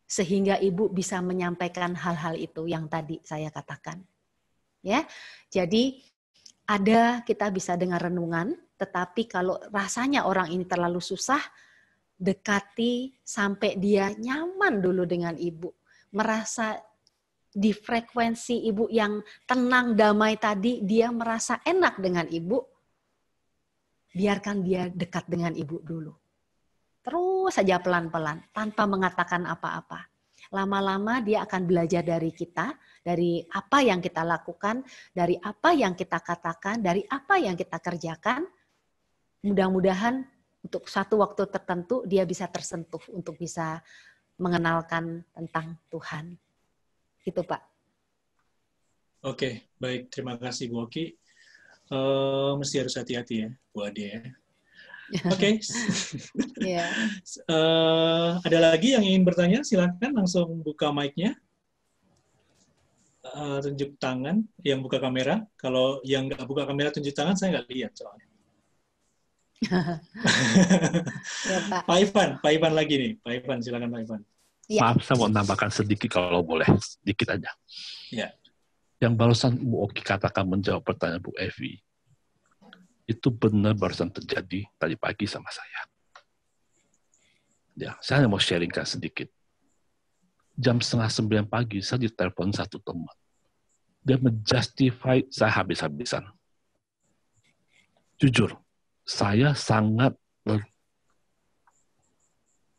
Sehingga Ibu bisa menyampaikan hal-hal itu yang tadi saya katakan. Ya. Jadi ada kita bisa dengar renungan, tetapi kalau rasanya orang ini terlalu susah, dekati sampai dia nyaman dulu dengan ibu. Merasa di frekuensi ibu yang tenang, damai tadi, dia merasa enak dengan ibu. Biarkan dia dekat dengan ibu dulu. Terus saja pelan-pelan, tanpa mengatakan apa-apa. Lama-lama dia akan belajar dari kita, dari apa yang kita lakukan, dari apa yang kita katakan, dari apa yang kita kerjakan. Mudah-mudahan untuk satu waktu tertentu dia bisa tersentuh untuk bisa mengenalkan tentang Tuhan. Gitu, Pak. Oke, baik. Terima kasih, Bu Oki. Mesti harus hati-hati ya, Bu Ade ya. Oke. Yeah. Ada lagi yang ingin bertanya? Silakan langsung buka mic-nya. Tunjuk tangan yang buka kamera. Kalau yang nggak buka kamera tunjuk tangan, saya nggak lihat soalnya. Ya, Pak. Pak Ivan lagi nih. Pak Ivan, silakan Pak Ivan. Ya. Maaf, saya mau nambahkan sedikit kalau boleh. Sedikit aja. Ya. Yang barusan Bu Oki katakan menjawab pertanyaan Bu Evi, itu benar barusan terjadi tadi pagi sama saya. Ya, saya mau sharingkan sedikit. Jam 8:30 pagi, saya ditelepon satu teman. Dia menjustify saya habis-habisan. Jujur, saya sangat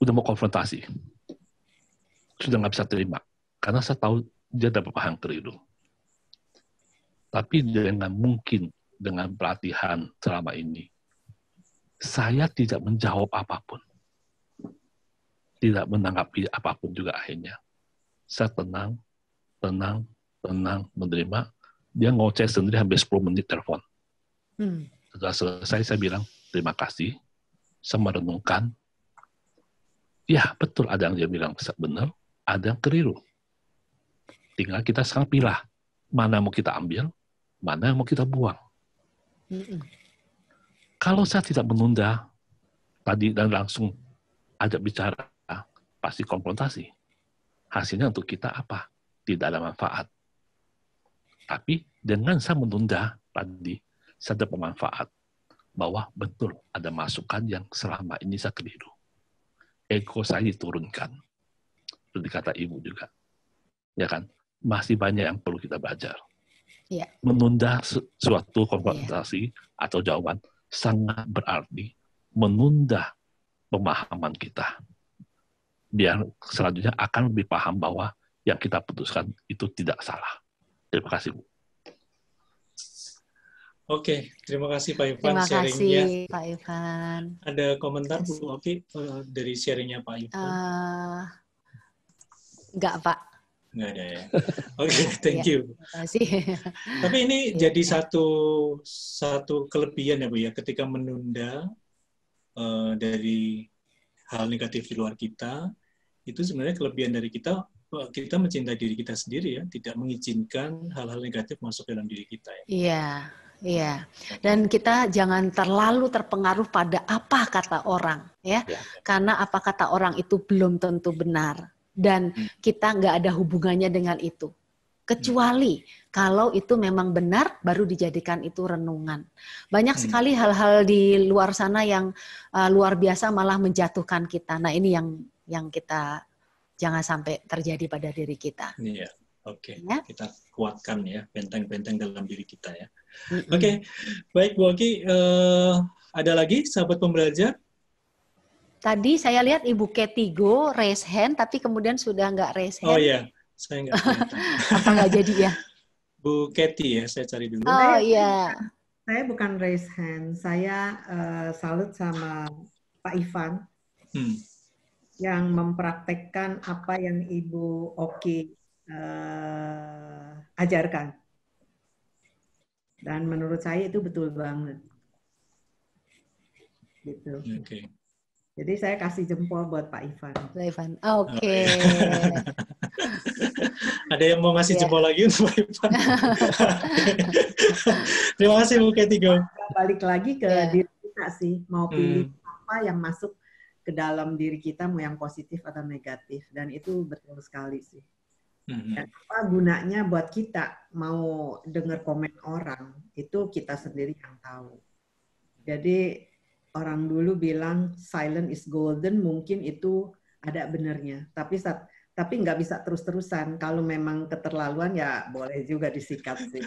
udah mau konfrontasi. Sudah nggak bisa terima. Karena saya tahu dia dapat paham keliru. Tapi dengan mungkin, dengan pelatihan selama ini, saya tidak menjawab apapun. Tidak menanggapi apapun juga akhirnya. Saya tenang, menerima. Dia ngoceh sendiri hampir 10 menit telepon. Setelah selesai, saya bilang, terima kasih. Saya merenungkan. Ya, betul ada yang dia bilang benar, ada yang keliru. Tinggal kita sekarang pilih. Mana mau kita ambil, mana yang mau kita buang. Kalau saya tidak menunda tadi dan langsung ajak bicara, pasti konfrontasi. Hasilnya untuk kita apa? Tidak ada manfaat. Tapi dengan saya menunda tadi, saya dapat manfaat bahwa betul ada masukan yang selama ini saya keliru. Ego saya diturunkan. Seperti kata Ibu juga. Ya kan? Masih banyak yang perlu kita belajar. Yeah. Menunda suatu konfrontasi atau jawaban sangat berarti menunda pemahaman kita. Biar selanjutnya akan lebih paham bahwa yang kita putuskan itu tidak salah. Terima kasih, Bu. Oke, terima kasih Pak Ivan sharingnya. Terima kasih Pak Ivan. Ada komentar Bu Oki dari sharingnya Pak Ivan? Enggak, Pak. Nggak ada ya. Oke, thank you. Terima kasih. Tapi ini jadi satu kelebihan ya Bu ya, ketika menunda dari hal negatif di luar kita, itu sebenarnya kelebihan dari kita mencintai diri kita sendiri ya, tidak mengizinkan hal-hal negatif masuk dalam diri kita ya. Iya, iya. Dan kita jangan terlalu terpengaruh pada apa kata orang ya, karena apa kata orang itu belum tentu benar. Dan kita nggak ada hubungannya dengan itu. Kecuali kalau itu memang benar, baru dijadikan itu renungan. Banyak sekali hal-hal di luar sana yang luar biasa malah menjatuhkan kita. Nah ini yang kita jangan sampai terjadi pada diri kita. Iya, oke. Ya? Kita kuatkan ya benteng-benteng dalam diri kita ya. Oke, baik Bu Oki. Ada lagi sahabat pembelajar? Tadi saya lihat Ibu Ketigo raise hand, tapi kemudian sudah nggak raise hand. Oh iya, saya nggak kelihatan. Apa nggak jadi ya? Bu Keti ya, saya cari dulu. Oh iya. Saya bukan raise hand, saya salut sama Pak Ivan yang mempraktekkan apa yang Ibu Oki ajarkan. Dan menurut saya itu betul banget. Gitu. Oke. Jadi saya kasih jempol buat Pak Ivan. Pak Ivan, oke. Ada yang mau ngasih jempol lagi untuk Pak Ivan? Terima kasih Bu Ketigo. Balik lagi ke diri kita sih, mau pilih apa yang masuk ke dalam diri kita, mau yang positif atau negatif. Dan itu betul sekali sih. Dan apa gunanya buat kita mau dengar komen orang, itu kita sendiri yang tahu. Jadi orang dulu bilang silent is golden, mungkin itu ada benernya. Tapi nggak bisa terus-terusan. Kalau memang keterlaluan ya boleh juga disikat sih.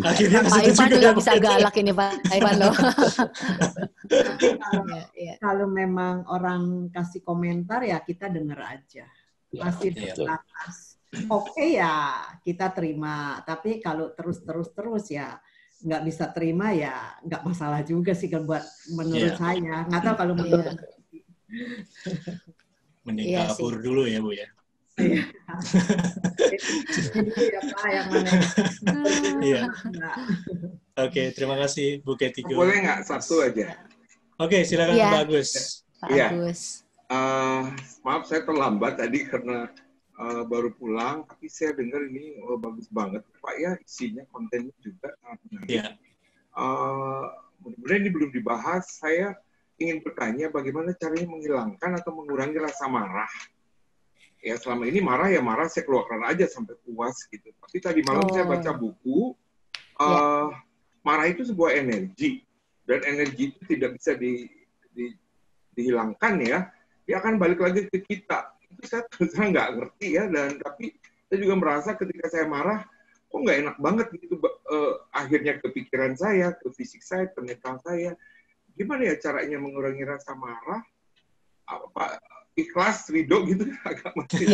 Pak Ivan juga bisa galak ini Pak Ivan loh. Kalau memang orang kasih komentar ya kita dengar aja. Masih terbatas. Oke ya kita terima. Tapi kalau terus ya nggak bisa terima ya nggak masalah juga sih buat menurut saya. Nggak tahu kalau menurut mending kabur dulu ya Bu ya. Oke, terima kasih Bu Ketigo. Boleh nggak satu aja? Oke, silakan Pak Agus. Pak Agus. Maaf saya terlambat tadi karena baru pulang, tapi saya dengar ini bagus banget Pak ya, isinya kontennya juga sangat menarik. Mudah-mudahan ini belum dibahas. Saya ingin bertanya bagaimana caranya menghilangkan atau mengurangi rasa marah. Ya selama ini marah ya marah, saya keluarkan aja sampai puas gitu. Tapi tadi malam saya baca buku, marah itu sebuah energi. Dan energi itu tidak bisa dihilangkan ya. Dia akan balik lagi ke kita. Itu saya nggak ngerti ya. Tapi saya juga merasa ketika saya marah, kok nggak enak banget gitu. Akhirnya ke pikiran saya, ke fisik saya, ke mental saya. Gimana ya caranya mengurangi rasa marah? Apa ikhlas, ridho gitu agak mati.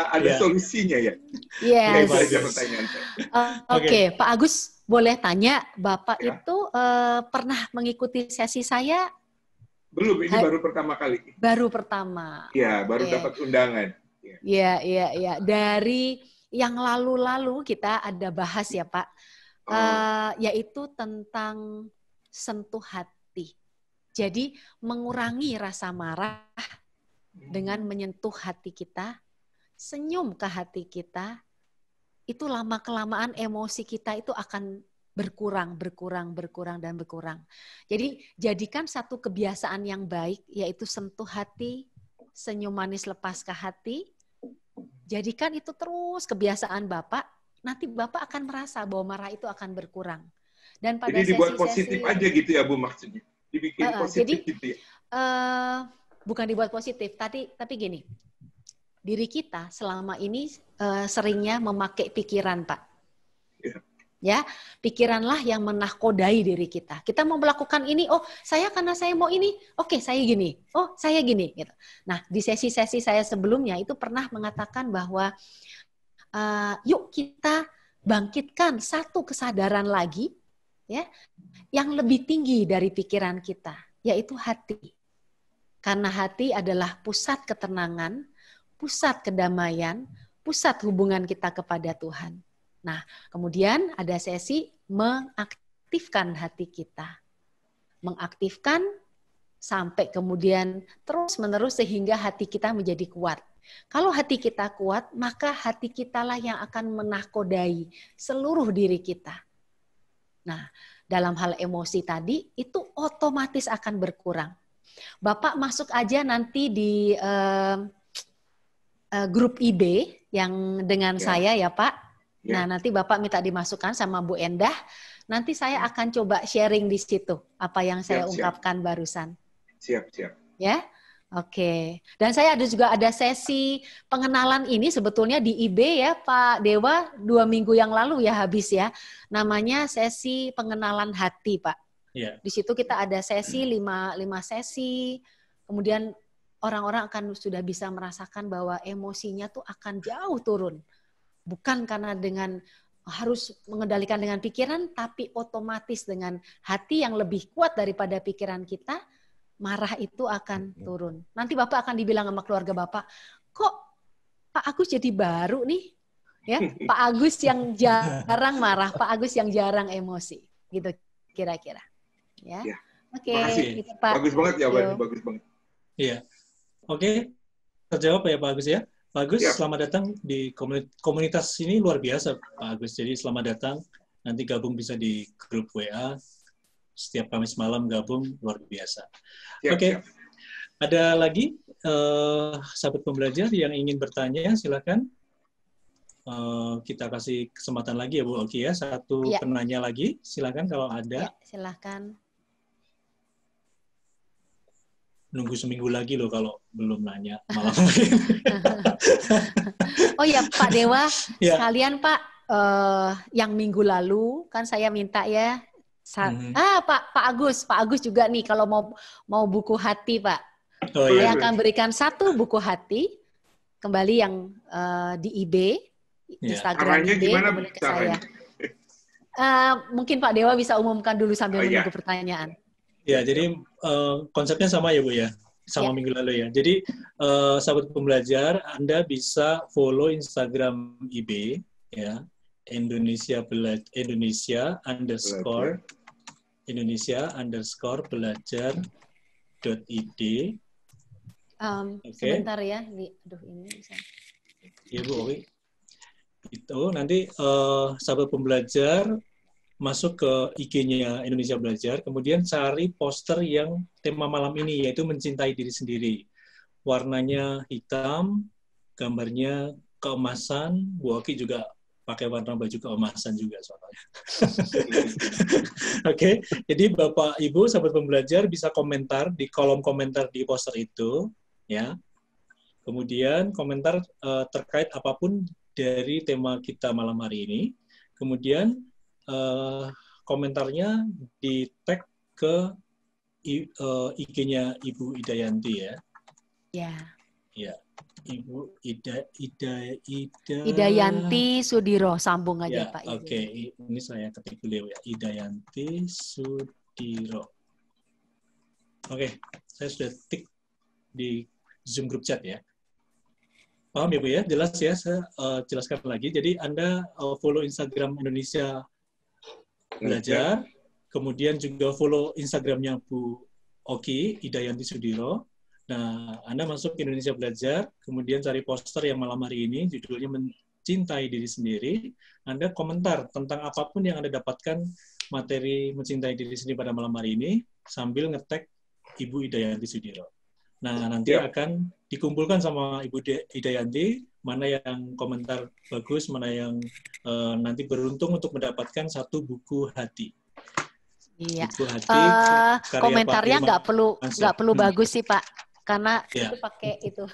Ada solusinya ya. Yes. Itu aja pertanyaan saya. Oke, Pak Agus boleh tanya, Bapak itu pernah mengikuti sesi saya? Belum, ini baru pertama kali. Baru pertama. Iya, baru dapat undangan. Iya. Dari yang lalu-lalu kita ada bahas ya Pak, yaitu tentang sentuh hati. Jadi mengurangi rasa marah dengan menyentuh hati kita, senyum ke hati kita, itu lama-kelamaan emosi kita itu akan berkurang. Jadi jadikan satu kebiasaan yang baik, yaitu sentuh hati, senyum manis lepas ke hati. Jadikan itu terus kebiasaan Bapak, nanti Bapak akan merasa bahwa marah itu akan berkurang. Dan pada jadi dibuat positif aja gitu ya Bu maksudnya? Dibikin positif gitu ya? Bukan dibuat positif, tapi gini, diri kita selama ini seringnya memakai pikiran Pak. Ya, pikiranlah yang menakodai diri kita. Kita mau melakukan ini, karena saya mau ini, oke saya gini, saya gini. Gitu. Nah di sesi-sesi saya sebelumnya itu pernah mengatakan bahwa yuk kita bangkitkan satu kesadaran lagi, ya, yang lebih tinggi dari pikiran kita, yaitu hati. Karena hati adalah pusat ketenangan, pusat kedamaian, pusat hubungan kita kepada Tuhan. Nah, kemudian ada sesi mengaktifkan hati kita. Mengaktifkan sampai kemudian terus-menerus sehingga hati kita menjadi kuat. Kalau hati kita kuat, maka hati kitalah yang akan menakodai seluruh diri kita. Nah, dalam hal emosi tadi, itu otomatis akan berkurang. Bapak masuk aja nanti di grup IB yang dengan saya ya Pak. Nah, nanti Bapak minta dimasukkan sama Bu Endah. Nanti saya akan coba sharing di situ apa yang saya ungkapkan barusan. Siap. Ya, oke. Dan saya juga ada sesi pengenalan ini sebetulnya di IB ya Pak Dewa 2 minggu yang lalu ya habis ya. Namanya sesi pengenalan hati Pak. Di situ kita ada sesi 5 sesi. Kemudian orang-orang akan sudah bisa merasakan bahwa emosinya tuh akan jauh turun. Bukan karena dengan harus mengendalikan dengan pikiran, tapi otomatis dengan hati yang lebih kuat daripada pikiran kita, marah itu akan turun. Nanti Bapak akan dibilang sama keluarga Bapak, kok Pak Agus jadi baru nih? Ya, Pak Agus yang jarang marah, Pak Agus yang jarang emosi. Gitu kira-kira. Ya. Oke, gitu, Pak. Bagus banget jawabannya, bagus banget. Iya. Oke, terjawab ya Pak Agus ya. Pak Agus, selamat datang di komunitas ini luar biasa Pak Agus. Jadi selamat datang, nanti gabung bisa di grup WA. Setiap Kamis malam gabung, luar biasa. Oke. Ada lagi sahabat pembelajar yang ingin bertanya, silakan. Kita kasih kesempatan lagi ya Bu Oki ya, satu Ya. penanya lagi, silakan kalau ada. Ya, silakan. Nunggu seminggu lagi loh kalau belum nanya malam. Oh ya Pak Dewa, Ya. sekalian Pak, yang minggu lalu kan saya minta ya, Pak Agus juga nih kalau mau buku hati Pak, Oh, saya ya. akan berikan 1 buku hati kembali yang di IB, Instagram Caranya IB, gimana kemudian ke caranya? saya. Mungkin Pak Dewa bisa umumkan dulu sambil iya. menunggu pertanyaan. Ya, jadi konsepnya sama ya Bu ya, sama Ya. minggu lalu ya. Jadi sahabat pembelajar, Anda bisa follow Instagram IB ya, Indonesia_belajar.id. Sebentar ya, ini bisa. Ya Bu Owi. Itu nanti sahabat pembelajar masuk ke IG-nya Indonesia Belajar, kemudian cari poster yang tema malam ini, yaitu mencintai diri sendiri. Warnanya hitam, gambarnya keemasan, Bu Oki juga pakai warna baju keemasan juga soalnya. Oke, jadi Bapak Ibu sahabat pembelajar bisa komentar di kolom komentar di poster itu, ya. Kemudian komentar terkait apapun dari tema kita malam hari ini. Kemudian komentarnya di tag ke IG-nya Ibu Idayanti ya. Ya. Ya, Ibu Idayanti Sudiro, sambung aja ya, Pak Ibu. Oke, ini saya ketik beliau ya, Idayanti Sudiro. Oke, saya sudah tik di Zoom group chat ya. Paham ya Bu ya? Jelas ya, saya jelaskan lagi. Jadi Anda follow Instagram Indonesia Belajar, kemudian juga follow Instagramnya Bu Oki, Idayanti Sudiro. Nah, Anda masuk ke Indonesia Belajar, kemudian cari poster yang malam hari ini, judulnya Mencintai Diri Sendiri. Anda komentar tentang apapun yang Anda dapatkan materi Mencintai Diri Sendiri pada malam hari ini, sambil nge-tag Ibu Idayanti Sudiro. Nah, nanti akan dikumpulkan sama Ibu Idayanti, mana yang komentar bagus, mana yang nanti beruntung untuk mendapatkan 1 buku hati. Iya. Buku hati, komentarnya nggak perlu bagus sih Pak, karena itu pakai itu.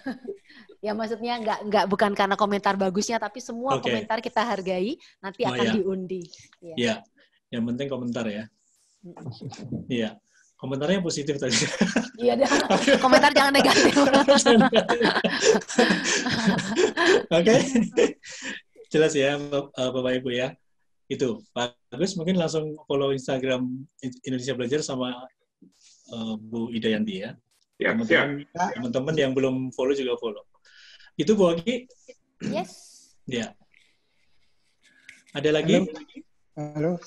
Ya maksudnya bukan karena komentar bagusnya, tapi semua komentar kita hargai, nanti akan diundi. Iya, yang penting komentar ya. Iya. Komentarnya positif tadi. Iya, komentar jangan negatif. Oke. Jelas ya Bapak Ibu ya. Itu Pak Agus mungkin langsung follow Instagram Indonesia Belajar sama Bu Idayanti ya. Teman-teman yang belum follow juga follow. Itu Bu Oki. Yes. Ya. Ada lagi? Halo.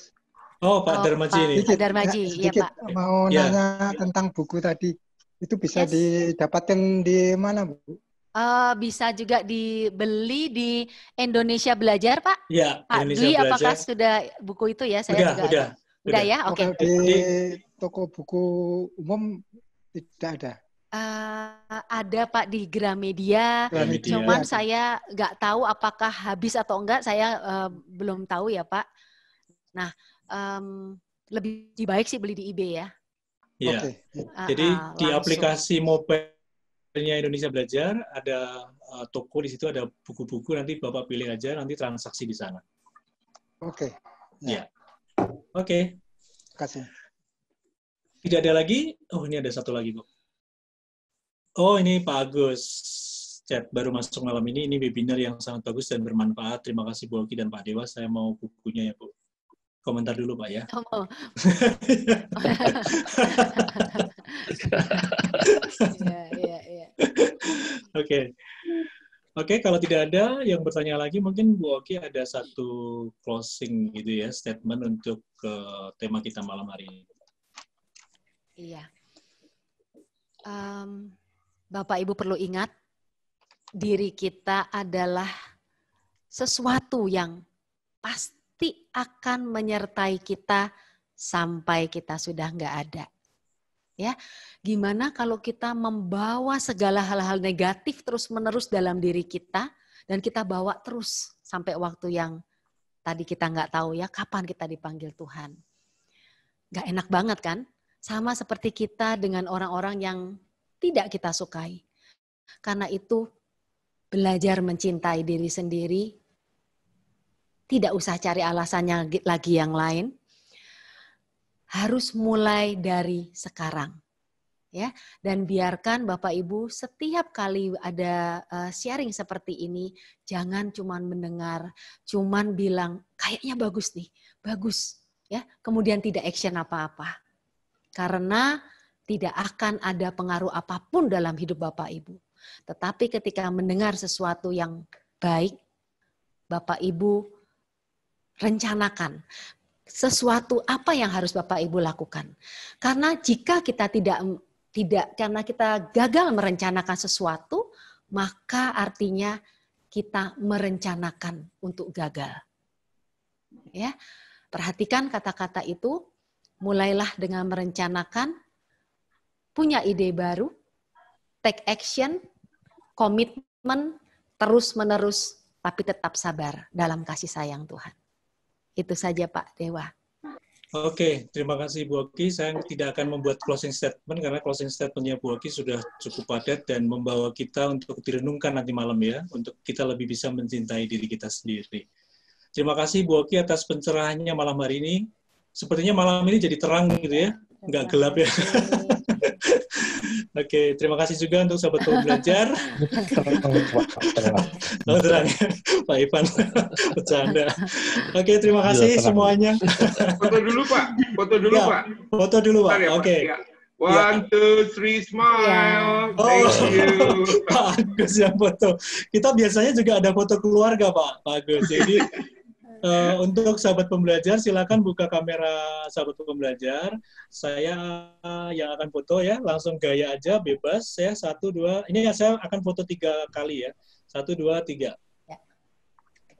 Oh, Pak Darmaji ini. Pak Darmaji, iya Pak. Mau nanya tentang buku tadi. Itu bisa didapatkan di mana, Bu? Bisa juga dibeli di Indonesia Belajar, Pak. Iya, Pak Dwi, apakah sudah buku itu ya? Saya udah ya, oke. Di toko buku umum tidak ada. Ada Pak di Gramedia. Cuman saya nggak tahu apakah habis atau enggak. Saya belum tahu ya, Pak. Nah, lebih baik sih beli di eBay ya. Iya. Jadi di aplikasi mobile-nya Indonesia Belajar ada toko, di situ ada buku-buku, nanti Bapak pilih aja, nanti transaksi di sana. Oke. Ya. Oke. Terima kasih. Tidak ada lagi? Oh, ini ada satu lagi, Bu. Oh, ini Pak Agus. Chat baru masuk malam ini webinar yang sangat bagus dan bermanfaat. Terima kasih Bu Oki dan Pak Dewa. Saya mau bukunya ya, Bu. Komentar dulu, Pak ya. Oke, kalau tidak ada yang bertanya lagi, mungkin Bu Oki ada satu closing gitu ya, statement untuk tema kita malam hari ini. Iya. Bapak Ibu perlu ingat, diri kita adalah sesuatu yang pasti akan menyertai kita sampai kita sudah nggak ada. Ya, gimana kalau kita membawa segala hal-hal negatif terus-menerus dalam diri kita dan kita bawa terus sampai waktu yang tadi kita nggak tahu ya kapan kita dipanggil Tuhan. Nggak enak banget kan? Sama seperti kita dengan orang-orang yang tidak kita sukai. Karena itu belajar mencintai diri sendiri, tidak usah cari alasannya lagi yang lain. Harus mulai dari sekarang, ya. Dan biarkan Bapak Ibu setiap kali ada sharing seperti ini, jangan cuman mendengar, cuman bilang kayaknya bagus nih, bagus, ya. Kemudian tidak action apa-apa, karena tidak akan ada pengaruh apapun dalam hidup Bapak Ibu. Tetapi ketika mendengar sesuatu yang baik, Bapak Ibu rencanakan. Sesuatu apa yang harus Bapak Ibu lakukan. Karena jika kita karena kita gagal merencanakan sesuatu, maka artinya kita merencanakan untuk gagal. Ya. Perhatikan kata-kata itu, mulailah dengan merencanakan, punya ide baru, take action, komitmen, terus-menerus, tapi tetap sabar dalam kasih sayang Tuhan. Itu saja Pak Dewa. Oke, terima kasih Bu Oki. Saya tidak akan membuat closing statement karena closing statement-nya Bu Oki sudah cukup padat dan membawa kita untuk direnungkan nanti malam ya, untuk kita lebih bisa mencintai diri kita sendiri. Terima kasih Bu Oki atas pencerahannya malam hari ini. Sepertinya malam ini jadi terang gitu ya, nggak gelap ya. Oke, terima kasih juga untuk sahabat pembelajar. Oh, terang. Pak Ivan, bercanda. Oke, terima kasih semuanya. Foto dulu Pak, foto dulu Ya, Pak. foto dulu Pak, Bentar ya, Pak. oke. Ya. 1, 2, 3, smile. Oh, Thank you. Pak Agus yang foto. Kita biasanya juga ada foto keluarga Pak Agus. Jadi untuk sahabat pembelajar, silakan buka kamera sahabat pembelajar. Saya yang akan foto ya, langsung gaya aja, bebas ya. 1, 2, ini saya akan foto 3 kali ya. 1, 2, 3. Ya.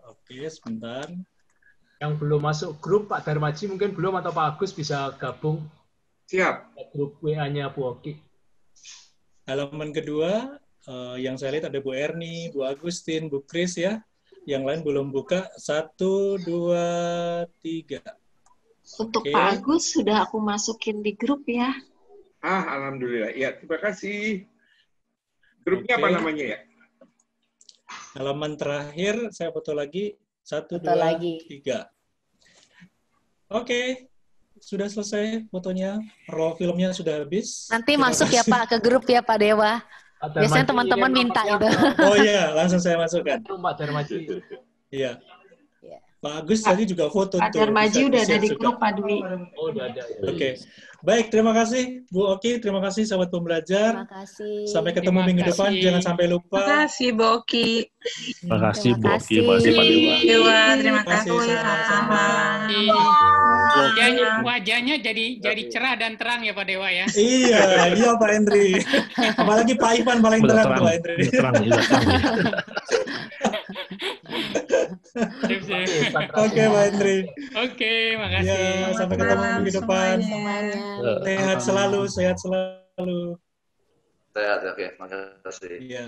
Oke, sebentar. Yang belum masuk grup Pak Darmaji mungkin belum, atau Pak Agus bisa gabung. Siap. Grup WA-nya Bu Oki. Halaman kedua, yang saya lihat ada Bu Erni, Bu Agustin, Bu Kris ya. Yang lain belum buka. 1, 2, 3. Untuk Oke. Pak Agus sudah aku masukin di grup ya. Alhamdulillah. Ya, terima kasih. Grupnya Oke. apa namanya ya? Halaman terakhir, saya foto lagi. 1, Foto 2, lagi. 3. Oke. Sudah selesai fotonya. Roll filmnya sudah habis. Nanti Terima masuk ya kasih. Pak ke grup ya Pak Dewa. Pak Biasanya Darmaji, teman-teman yang minta nomornya itu. apa? Oh iya, langsung saya masukkan. Pak Darmaji. Iya. Iya. Pak Agus tadi juga foto Pak tuh. Darmaji bisa udah ada di-share di juga. grup Pak Dwi. Oh, udah ada ya. Oke. Baik, terima kasih Bu Oki, terima kasih sahabat pembelajar. Terima kasih. Sampai ketemu Terima minggu depan, kasih. jangan sampai lupa. Terima kasih, Bu Oki. Terima kasih Bu Terima Oki, makasih Pak Dewa. Dewa, terima Terima kasih, kasih. sama-sama. Wajahnya jadi cerah dan terang ya Pak Dewa ya. Iya Pak Hendri. Apalagi Pak Ivan paling Udah terang terang, Pak Hendri. udah terang, udah terang. Sip, sip. Oke Pak Hendri. Oke, makasih. Ya, sampai ketemu minggu depan. Semuanya. Sehat selalu, sehat selalu. Sehat, oke. Makasih. Iya.